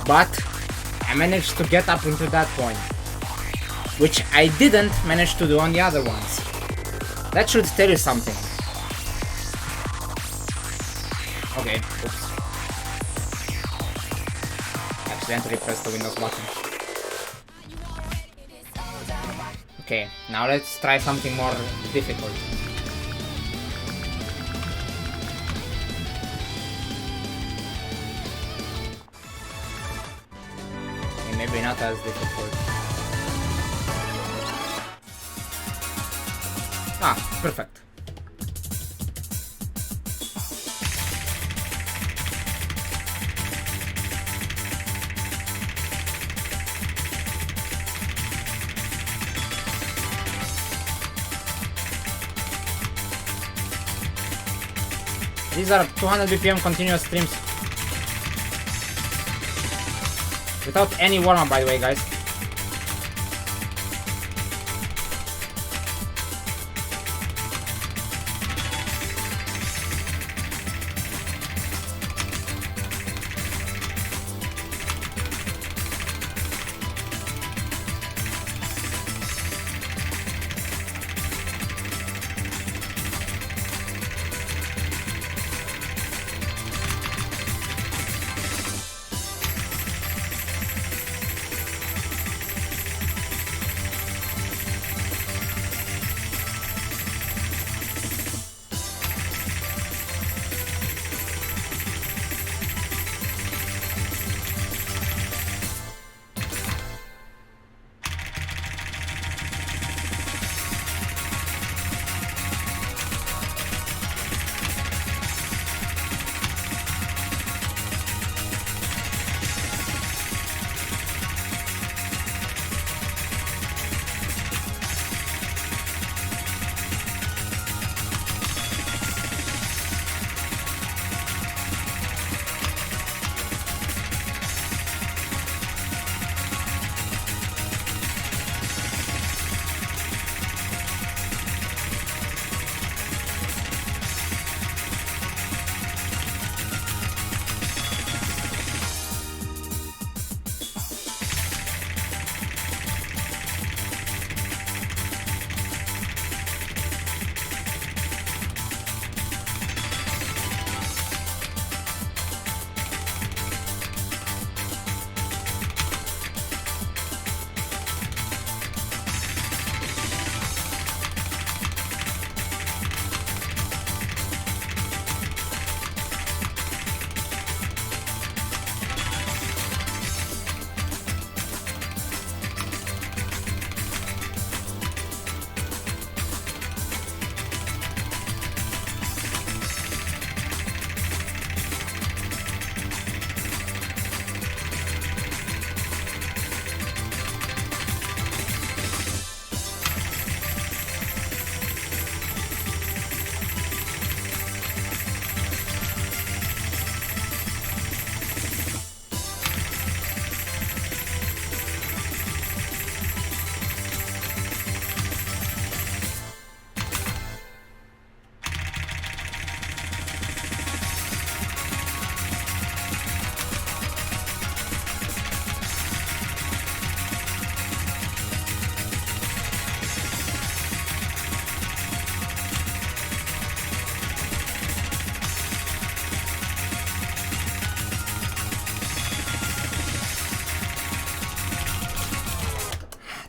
Speaker 1: But I managed to get up into that point, which I didn't manage to do on the other ones. That should tell you something. Okay, oops. Accidentally pressed the Windows button. Okay, now let's try something more difficult. Maybe not as difficult. Ah, perfect. These are 200 BPM continuous streams. Without any warm-up, by the way, guys.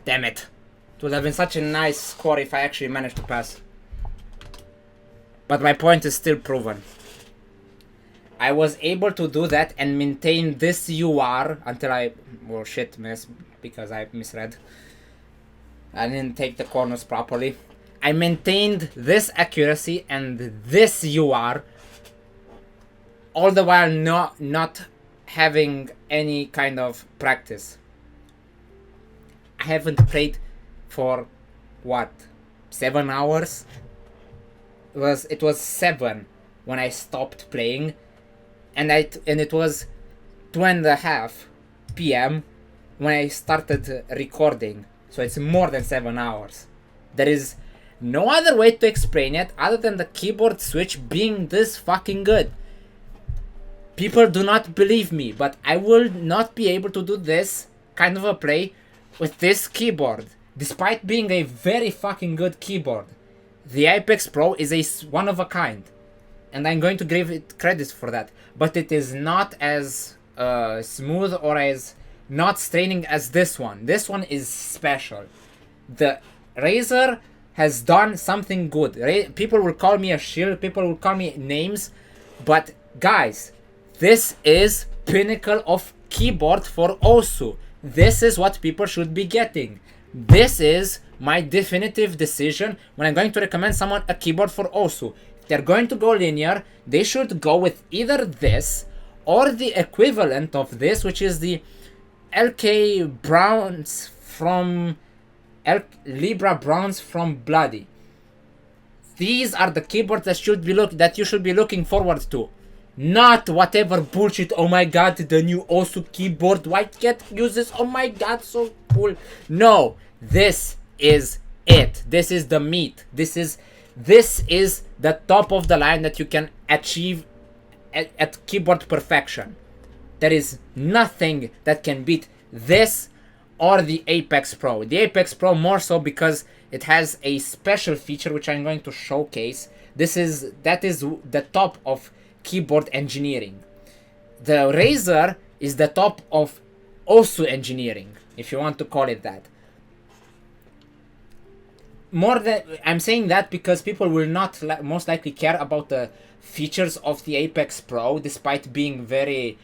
Speaker 1: damn it. It would have been such a nice score if I actually managed to pass. But my point is still proven. I was able to do that and maintain this UR until I... Oh shit, because I misread. I didn't take the corners properly. I maintained this accuracy and this UR, all the while not having any kind of practice. I haven't played for what, 7 hours? It was 7 when I stopped playing, and it was 2:30 p.m. when I started recording. So it's more than 7 hours. There is no other way to explain it other than the keyboard switch being this fucking good. People do not believe me, but I will not be able to do this kind of a play with this keyboard, despite being a very fucking good keyboard. The Apex Pro is a one of a kind, and I'm going to give it credit for that, but it is not as smooth or as not straining as this one. This one is special. The Razer has done something good. People will call me a shill, people will call me names, but guys, this is pinnacle of keyboard for OSU. This is what people should be getting. This is my definitive decision when I'm going to recommend someone a keyboard for OSU. If they're going to go linear, they should go with either this or the equivalent of this, which is the LK Browns from Libra Browns from Bloody. These are the keyboards that you should be looking forward to. Not whatever bullshit, oh my god, the new OSU keyboard, why can't use this, oh my god, so cool. No, this is it. This is the meat. This is the top of the line that you can achieve at keyboard perfection. There is nothing that can beat this or the Apex Pro. The Apex Pro more so because it has a special feature which I'm going to showcase. That is the top of keyboard engineering. The Razer is the top of OSU engineering, if you want to call it that. I'm saying that because people will not most likely care about the features of the Apex Pro, despite being very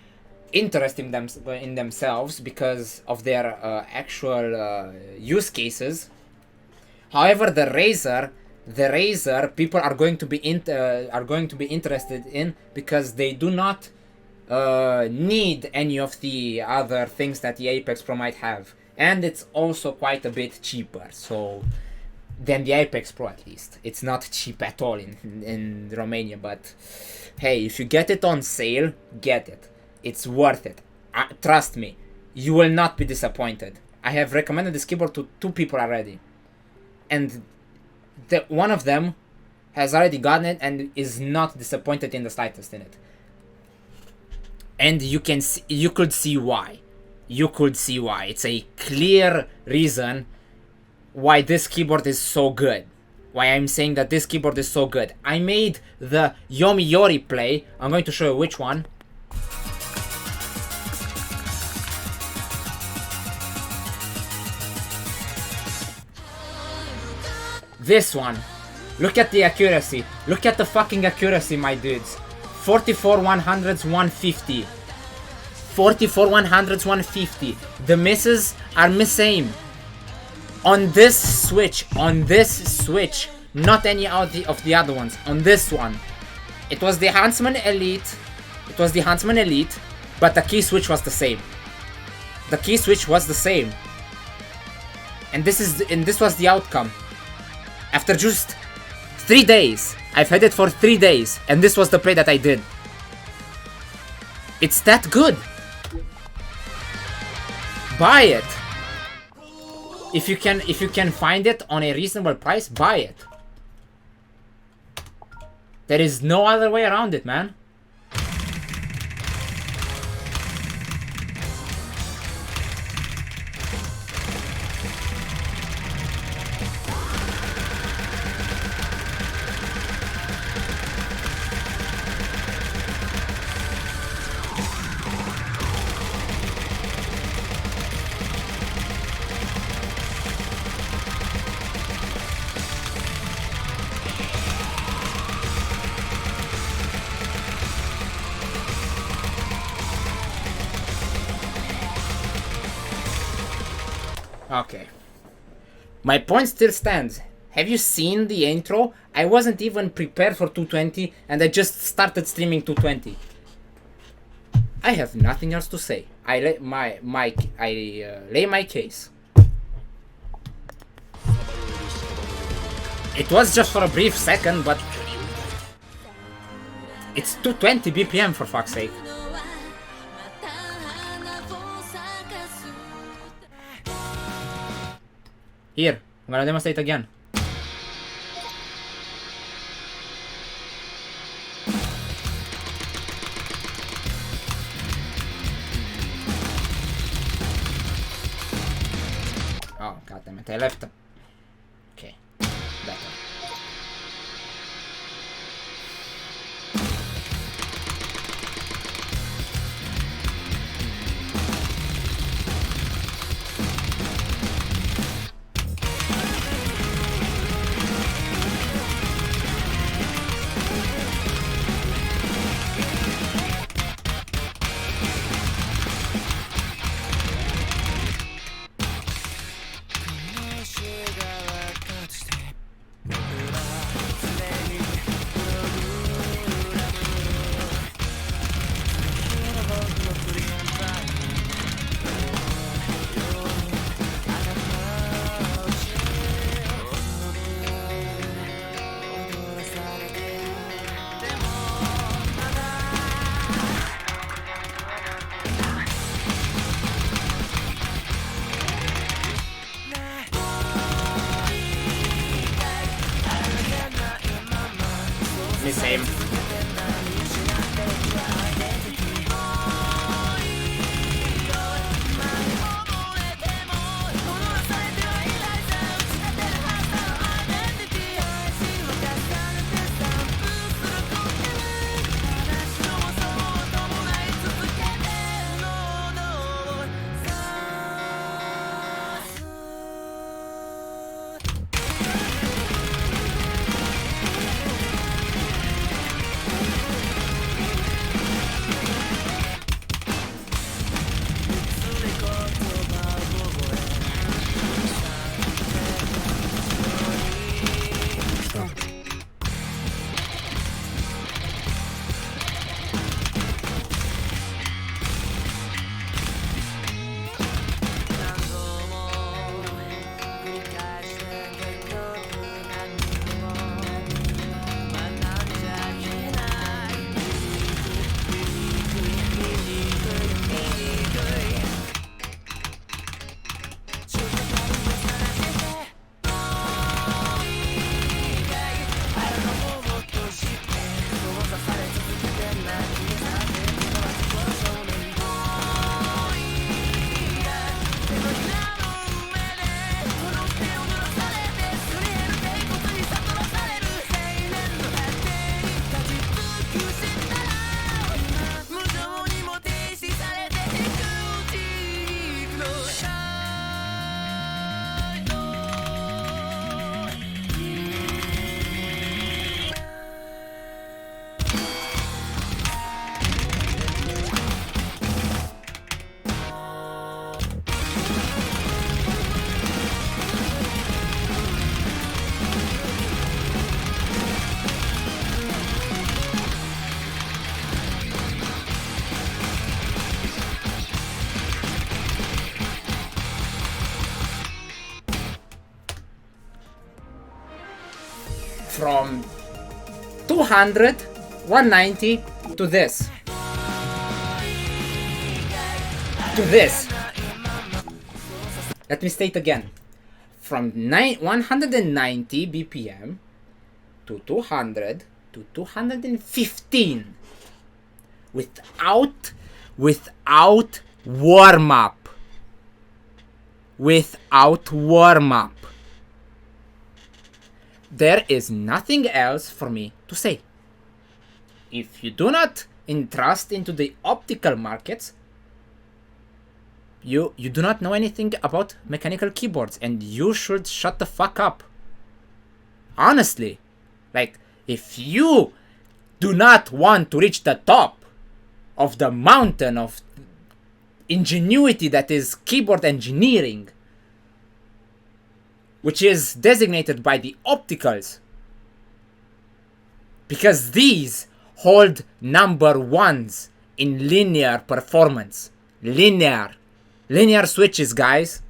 Speaker 1: interesting in themselves because of their actual use cases. However, the Razer people are going to be interested in because they do not need any of the other things that the Apex Pro might have, and it's also quite a bit cheaper. So than the Apex Pro, at least. It's not cheap at all in Romania, but hey, if you get it on sale, get it. It's worth it. Trust me, you will not be disappointed. I have recommended this keyboard to 2 people already, and one of them has already gotten it and is not disappointed in the slightest in it. And you could see why. It's a clear reason why this keyboard is so good. Why I'm saying that this keyboard is so good. I made the Yomiuri play. I'm going to show you which one. This one. Look at the accuracy. Look at the fucking accuracy, my dudes. 44 100s 150. 44 100s 150. The misses are same. On this switch, not any of the other ones. On this one, it was the Huntsman Elite. But the key switch was the same. And this was the outcome. After just 3 days, I've had it for 3 days, and this was the play that I did. It's that good. Buy it. If you can find it on a reasonable price, buy it. There is no other way around it, man. Okay. My point still stands. Have you seen the intro? I wasn't even prepared for 220 and I just started streaming 220. I have nothing else to say. I lay my case. It was just for a brief second, but it's 220 BPM for fuck's sake. Here, I'm gonna demonstrate again. Oh, goddammit, I left the... Okay, better. Me same. From 200, 190 to this. To this. Let me state again. From 190 BPM to 200 to 215 without warm up. Without warm up. There is nothing else for me to say. If you do not entrust into the optical markets, you do not know anything about mechanical keyboards, and you should shut the fuck up. Honestly, like, if you do not want to reach the top of the mountain of ingenuity that is keyboard engineering, which is designated by the opticals, because these hold number ones in linear performance. Linear switches, guys.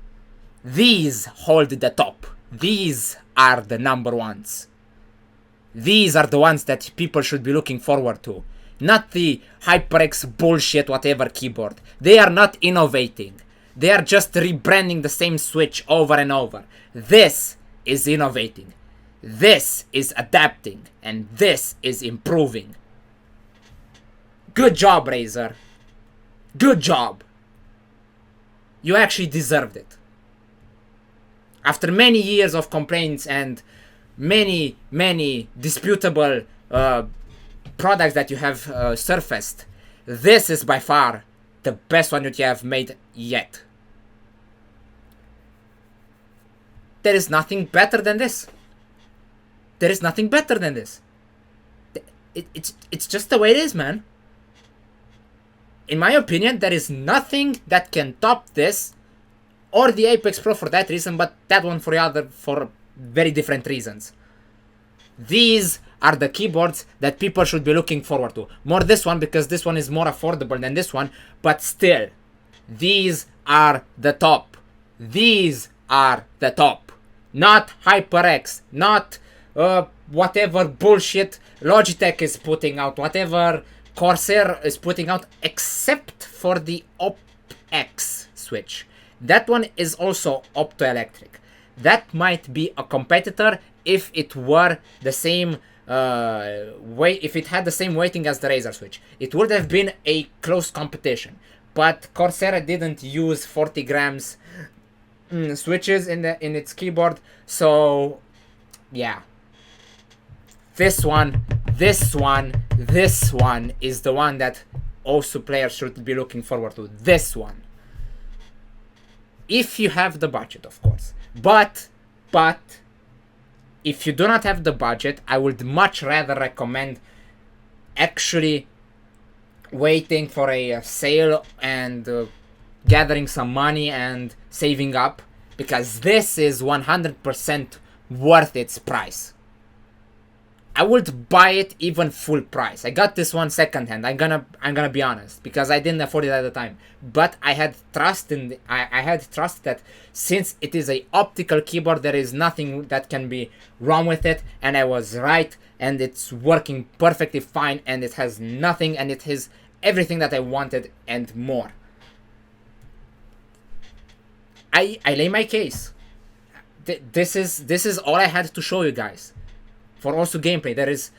Speaker 1: These hold the top. These are the number ones. These are the ones that people should be looking forward to. Not the HyperX bullshit whatever keyboard. They are not innovating. They are just rebranding the same switch over and over. This is innovating. This is adapting. And this is improving. Good job, Razer. Good job. You actually deserved it. After many years of complaints and many disputable products that you have surfaced, this is by far the best one that you have made yet. There is nothing better than this. There is nothing better than this. It's just the way it is, man. In my opinion, there is nothing that can top this, or the Apex Pro for that reason, but that one for very different reasons. These are the keyboards that people should be looking forward to. More this one, because this one is more affordable than this one, but still, these are the top. These are the top. Not HyperX, not whatever bullshit Logitech is putting out, whatever Corsair is putting out, except for the OpX switch. That one is also optoelectric. That might be a competitor if it were the same if it had the same weighting as the Razer switch. It would have been a close competition. But Corsair didn't use 40 grams switches in its keyboard, so yeah. This one is the one that also players should be looking forward to. This one. If you have the budget, of course. But if you do not have the budget, I would much rather recommend actually waiting for a sale and gathering some money and saving up, because this is 100% worth its price. I would buy it even full price. I got this one second hand. I'm gonna be honest, because I didn't afford it at the time. But I had trust in I had trust that since it is a optical keyboard, there is nothing that can be wrong with it, and I was right, and it's working perfectly fine, and it has nothing, and it has everything that I wanted and more. I lay my case. This is all I had to show you guys. For also gameplay, there is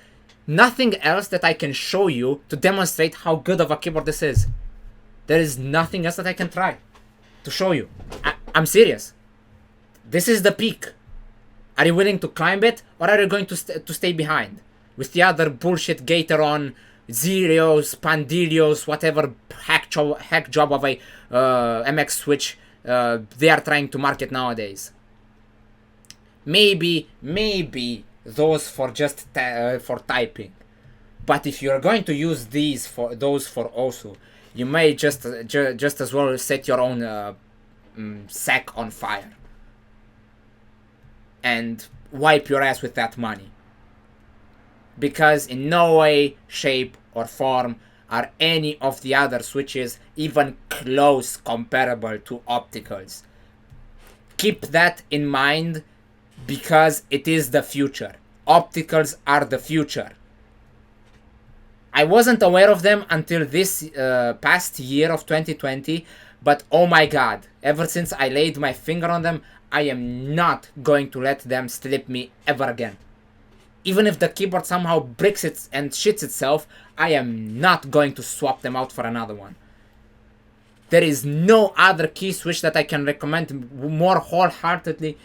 Speaker 1: nothing else that I can show you to demonstrate how good of a keyboard this is. There is nothing else that I can try to show you. I'm serious. This is the peak. Are you willing to climb it, or are you going to stay behind with the other bullshit Gateron, Zerios, Pandilios, whatever hack job of a MX switch they are trying to market nowadays? Maybe those for just for typing, but if you're going to use those for also, you may just as well set your own sack on fire and wipe your ass with that money, because in no way, shape or form are any of the other switches even close comparable to opticals. Keep that in mind, because it is the future. Opticals are the future. I wasn't aware of them until this past year of 2020, but oh my god, ever since I laid my finger on them, I am not going to let them slip me ever again. Even if the keyboard somehow bricks it and shits itself, I am not going to swap them out for another one. There is no other key switch that I can recommend more wholeheartedly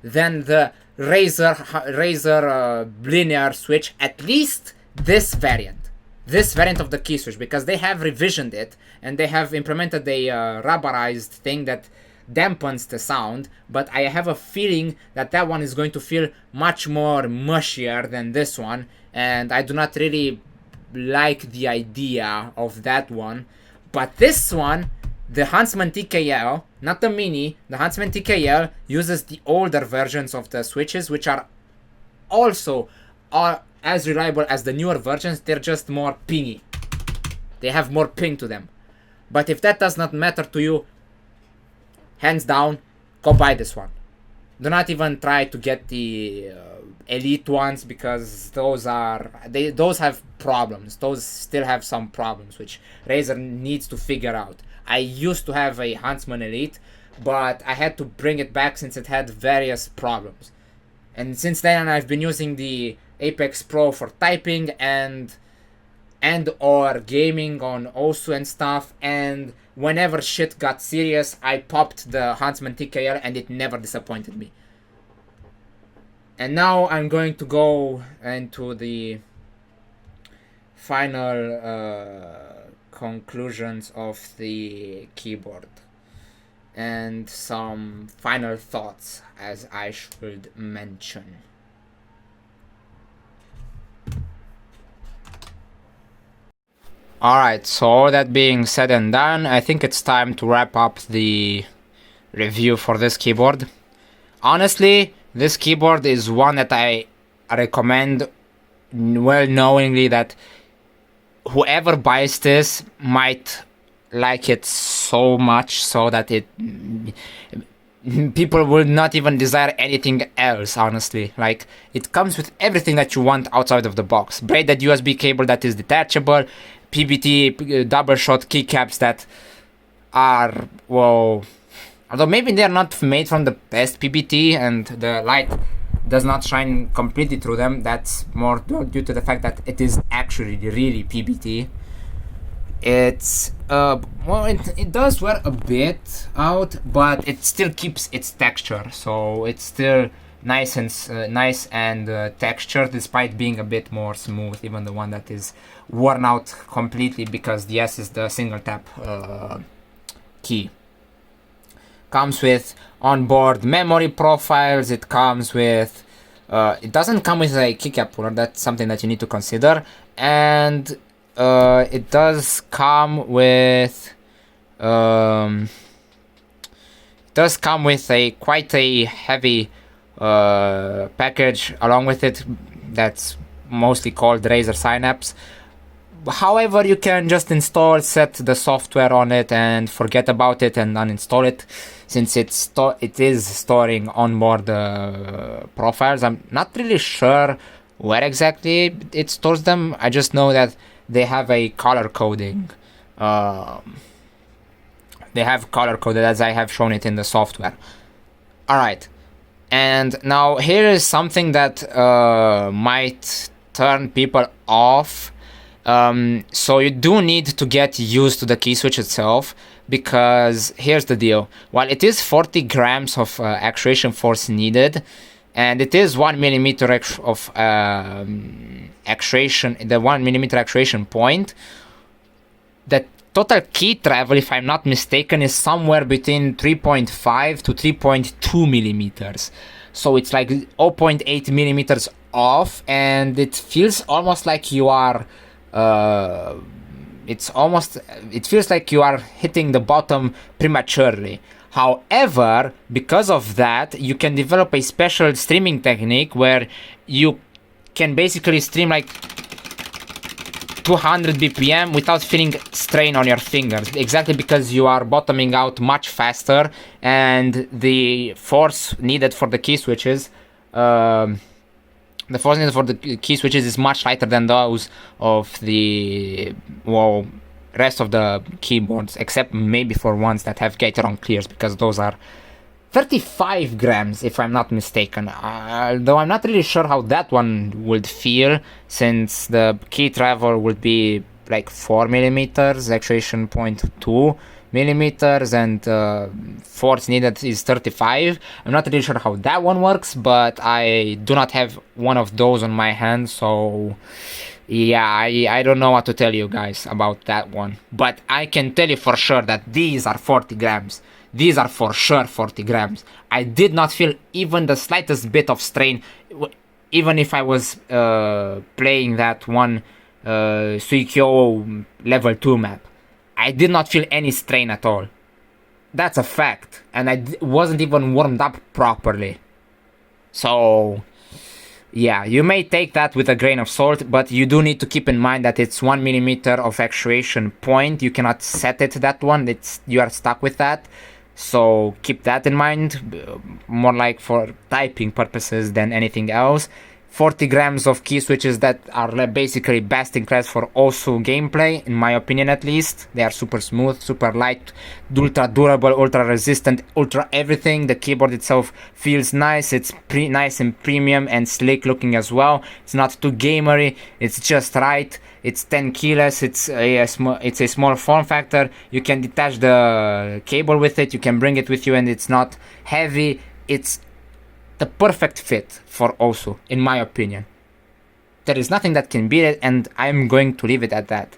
Speaker 1: than the Razer linear switch, at least this variant of the key switch, because they have revisioned it and they have implemented a rubberized thing that dampens the sound, but I have a feeling that one is going to feel much more mushier than this one, and I do not really like the idea of that one. But this one The Huntsman TKL, not the Mini, the Huntsman TKL uses the older versions of the switches, which are also as reliable as the newer versions. They're just more pingy. They have more ping to them. But if that does not matter to you, hands down, go buy this one. Do not even try to get the elite ones, because those have problems. Those still have some problems which Razer needs to figure out. I used to have a Huntsman Elite, but I had to bring it back since it had various problems. And since then I've been using the Apex Pro for typing and or gaming on OSU and stuff, and whenever shit got serious, I popped the Huntsman TKL and it never disappointed me. And now I'm going to go into the final conclusions of the keyboard and some final thoughts, as I should mention. Alright, so all that being said and done, I think it's time to wrap up the review for this keyboard. Honestly, this keyboard is one that I recommend, well knowingly that whoever buys this might like it so much so that people will not even desire anything else, honestly. Like, it comes with everything that you want outside of the box. Braided USB cable that is detachable, PBT double shot keycaps that are, well, although maybe they're not made from the best PBT and the light does not shine completely through them. That's more due to the fact that it is actually really PBT. It's well, it does wear a bit out, but it still keeps its texture, so it's still nice and textured, despite being a bit more smooth. Even the one that is worn out completely, because the S is the single tap key. Comes with onboard memory profiles. It comes with it doesn't come with a keycap puller. That's something that you need to consider. And it does come with a quite a heavy package along with it, that's mostly called Razer Synapse. However, you can just set the software on it and forget about it and uninstall it, since it is storing onboard profiles. I'm not really sure where exactly it stores them. I just know that they have a color coding. They have color coded, as I have shown it in the software. Alright, and now here is something that might turn people off. So you do need to get used to the key switch itself, because here's the deal. While it is 40 grams of actuation force needed, and it is 1 millimeter of actuation, the 1 millimeter actuation point, the total key travel, if I'm not mistaken, is somewhere between 3.5 to 3.2 millimeters. So it's like 0.8 millimeters off, and it feels almost like you are it feels like you are hitting the bottom prematurely. However, because of that, you can develop a special streaming technique where you can basically stream like 200 BPM without feeling strain on your fingers, exactly because you are bottoming out much faster, and the force needed for the key switches is much lighter than those of the, well, rest of the keyboards, except maybe for ones that have gate-around clears, because those are 35 grams, if I'm not mistaken. Though I'm not really sure how that one would feel, since the key travel would be like 4 millimeters, actuation point 2 millimeters, and force needed is 35. I'm not really sure how that one works, but I do not have one of those on my hand, so yeah, I don't know what to tell you guys about that one. But I can tell you for sure that these are 40 grams. These are for sure 40 grams. I did not feel even the slightest bit of strain, even if I was playing that one Suikyo level 2 map. I did not feel any strain at all. That's a fact, and I wasn't even warmed up properly. So yeah, you may take that with a grain of salt, but you do need to keep in mind that it's 1 millimeter of actuation point. You cannot set it that one. You are stuck with that. So keep that in mind, more like for typing purposes than anything else. 40 grams of key switches that are basically best in class for also gameplay, in my opinion at least. They are super smooth, super light, ultra durable, ultra resistant, ultra everything. The keyboard itself feels nice. It's nice and premium and slick looking as well. It's not too gamery. It's just right. It's 10 kilos. It's a small form factor. You can detach the cable with it. You can bring it with you, and it's not heavy. It's the perfect fit for OSU, in my opinion. There is nothing that can beat it, and I'm going to leave it at that.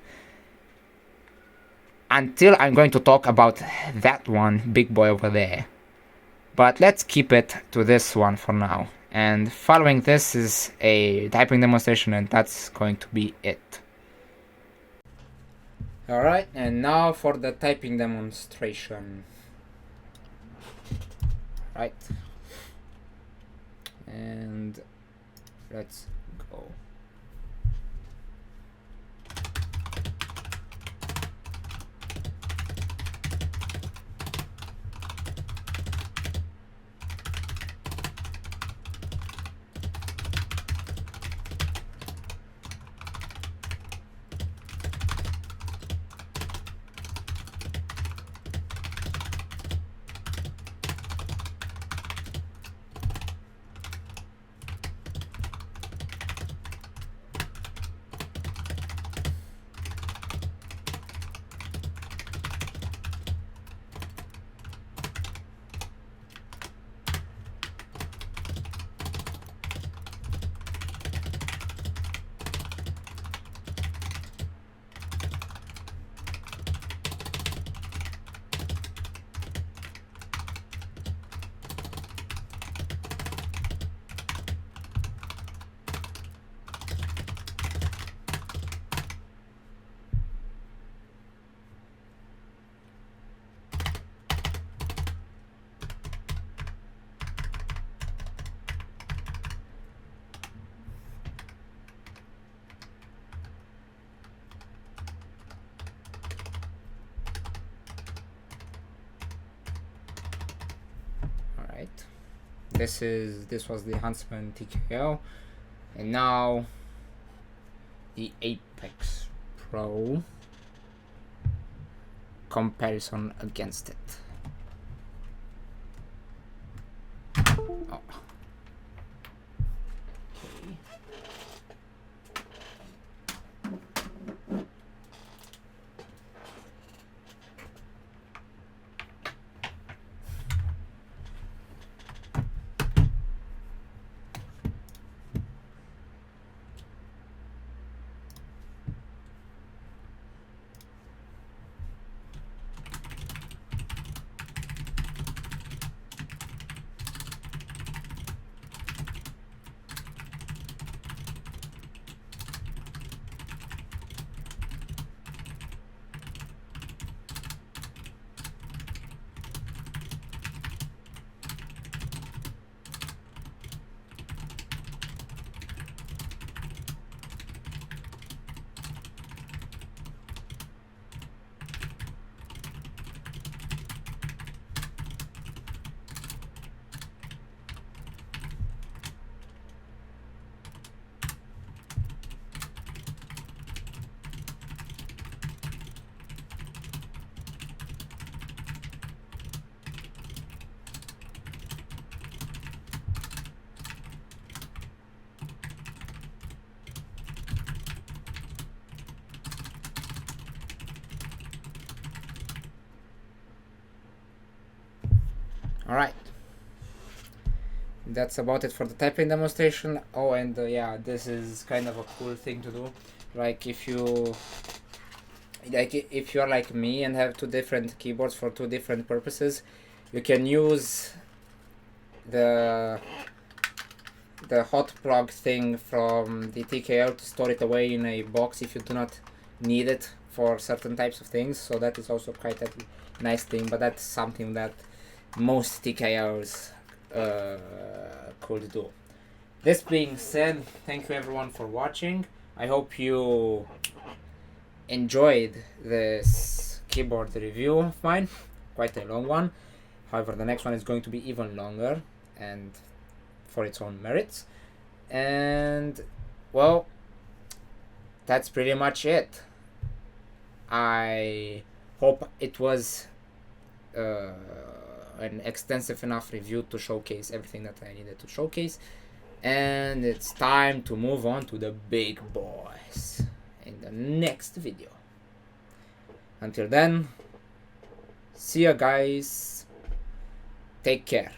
Speaker 1: Until I'm going to talk about that one, big boy over there. But let's keep it to this one for now. And following this is a typing demonstration, and that's going to be it. Alright, and now for the typing demonstration. Right. And let's go. This was the Huntsman TKL, and now the Apex Pro comparison against it. Oh. Alright, that's about it for the typing demonstration. Oh, and yeah, this is kind of a cool thing to do. Like if you're like me and have two different keyboards for two different purposes, you can use the hot plug thing from the TKL to store it away in a box if you do not need it for certain types of things. So that is also quite nice thing, but that's something that most TKLs could do. This being said, thank you everyone for watching. I hope you enjoyed this keyboard review of mine, quite a long one. However, the next one is going to be even longer and for its own merits. And well, that's pretty much it. I hope it was an extensive enough review to showcase everything that I needed to showcase. And it's time to move on to the big boys in the next video. Until then, see ya guys. Take care.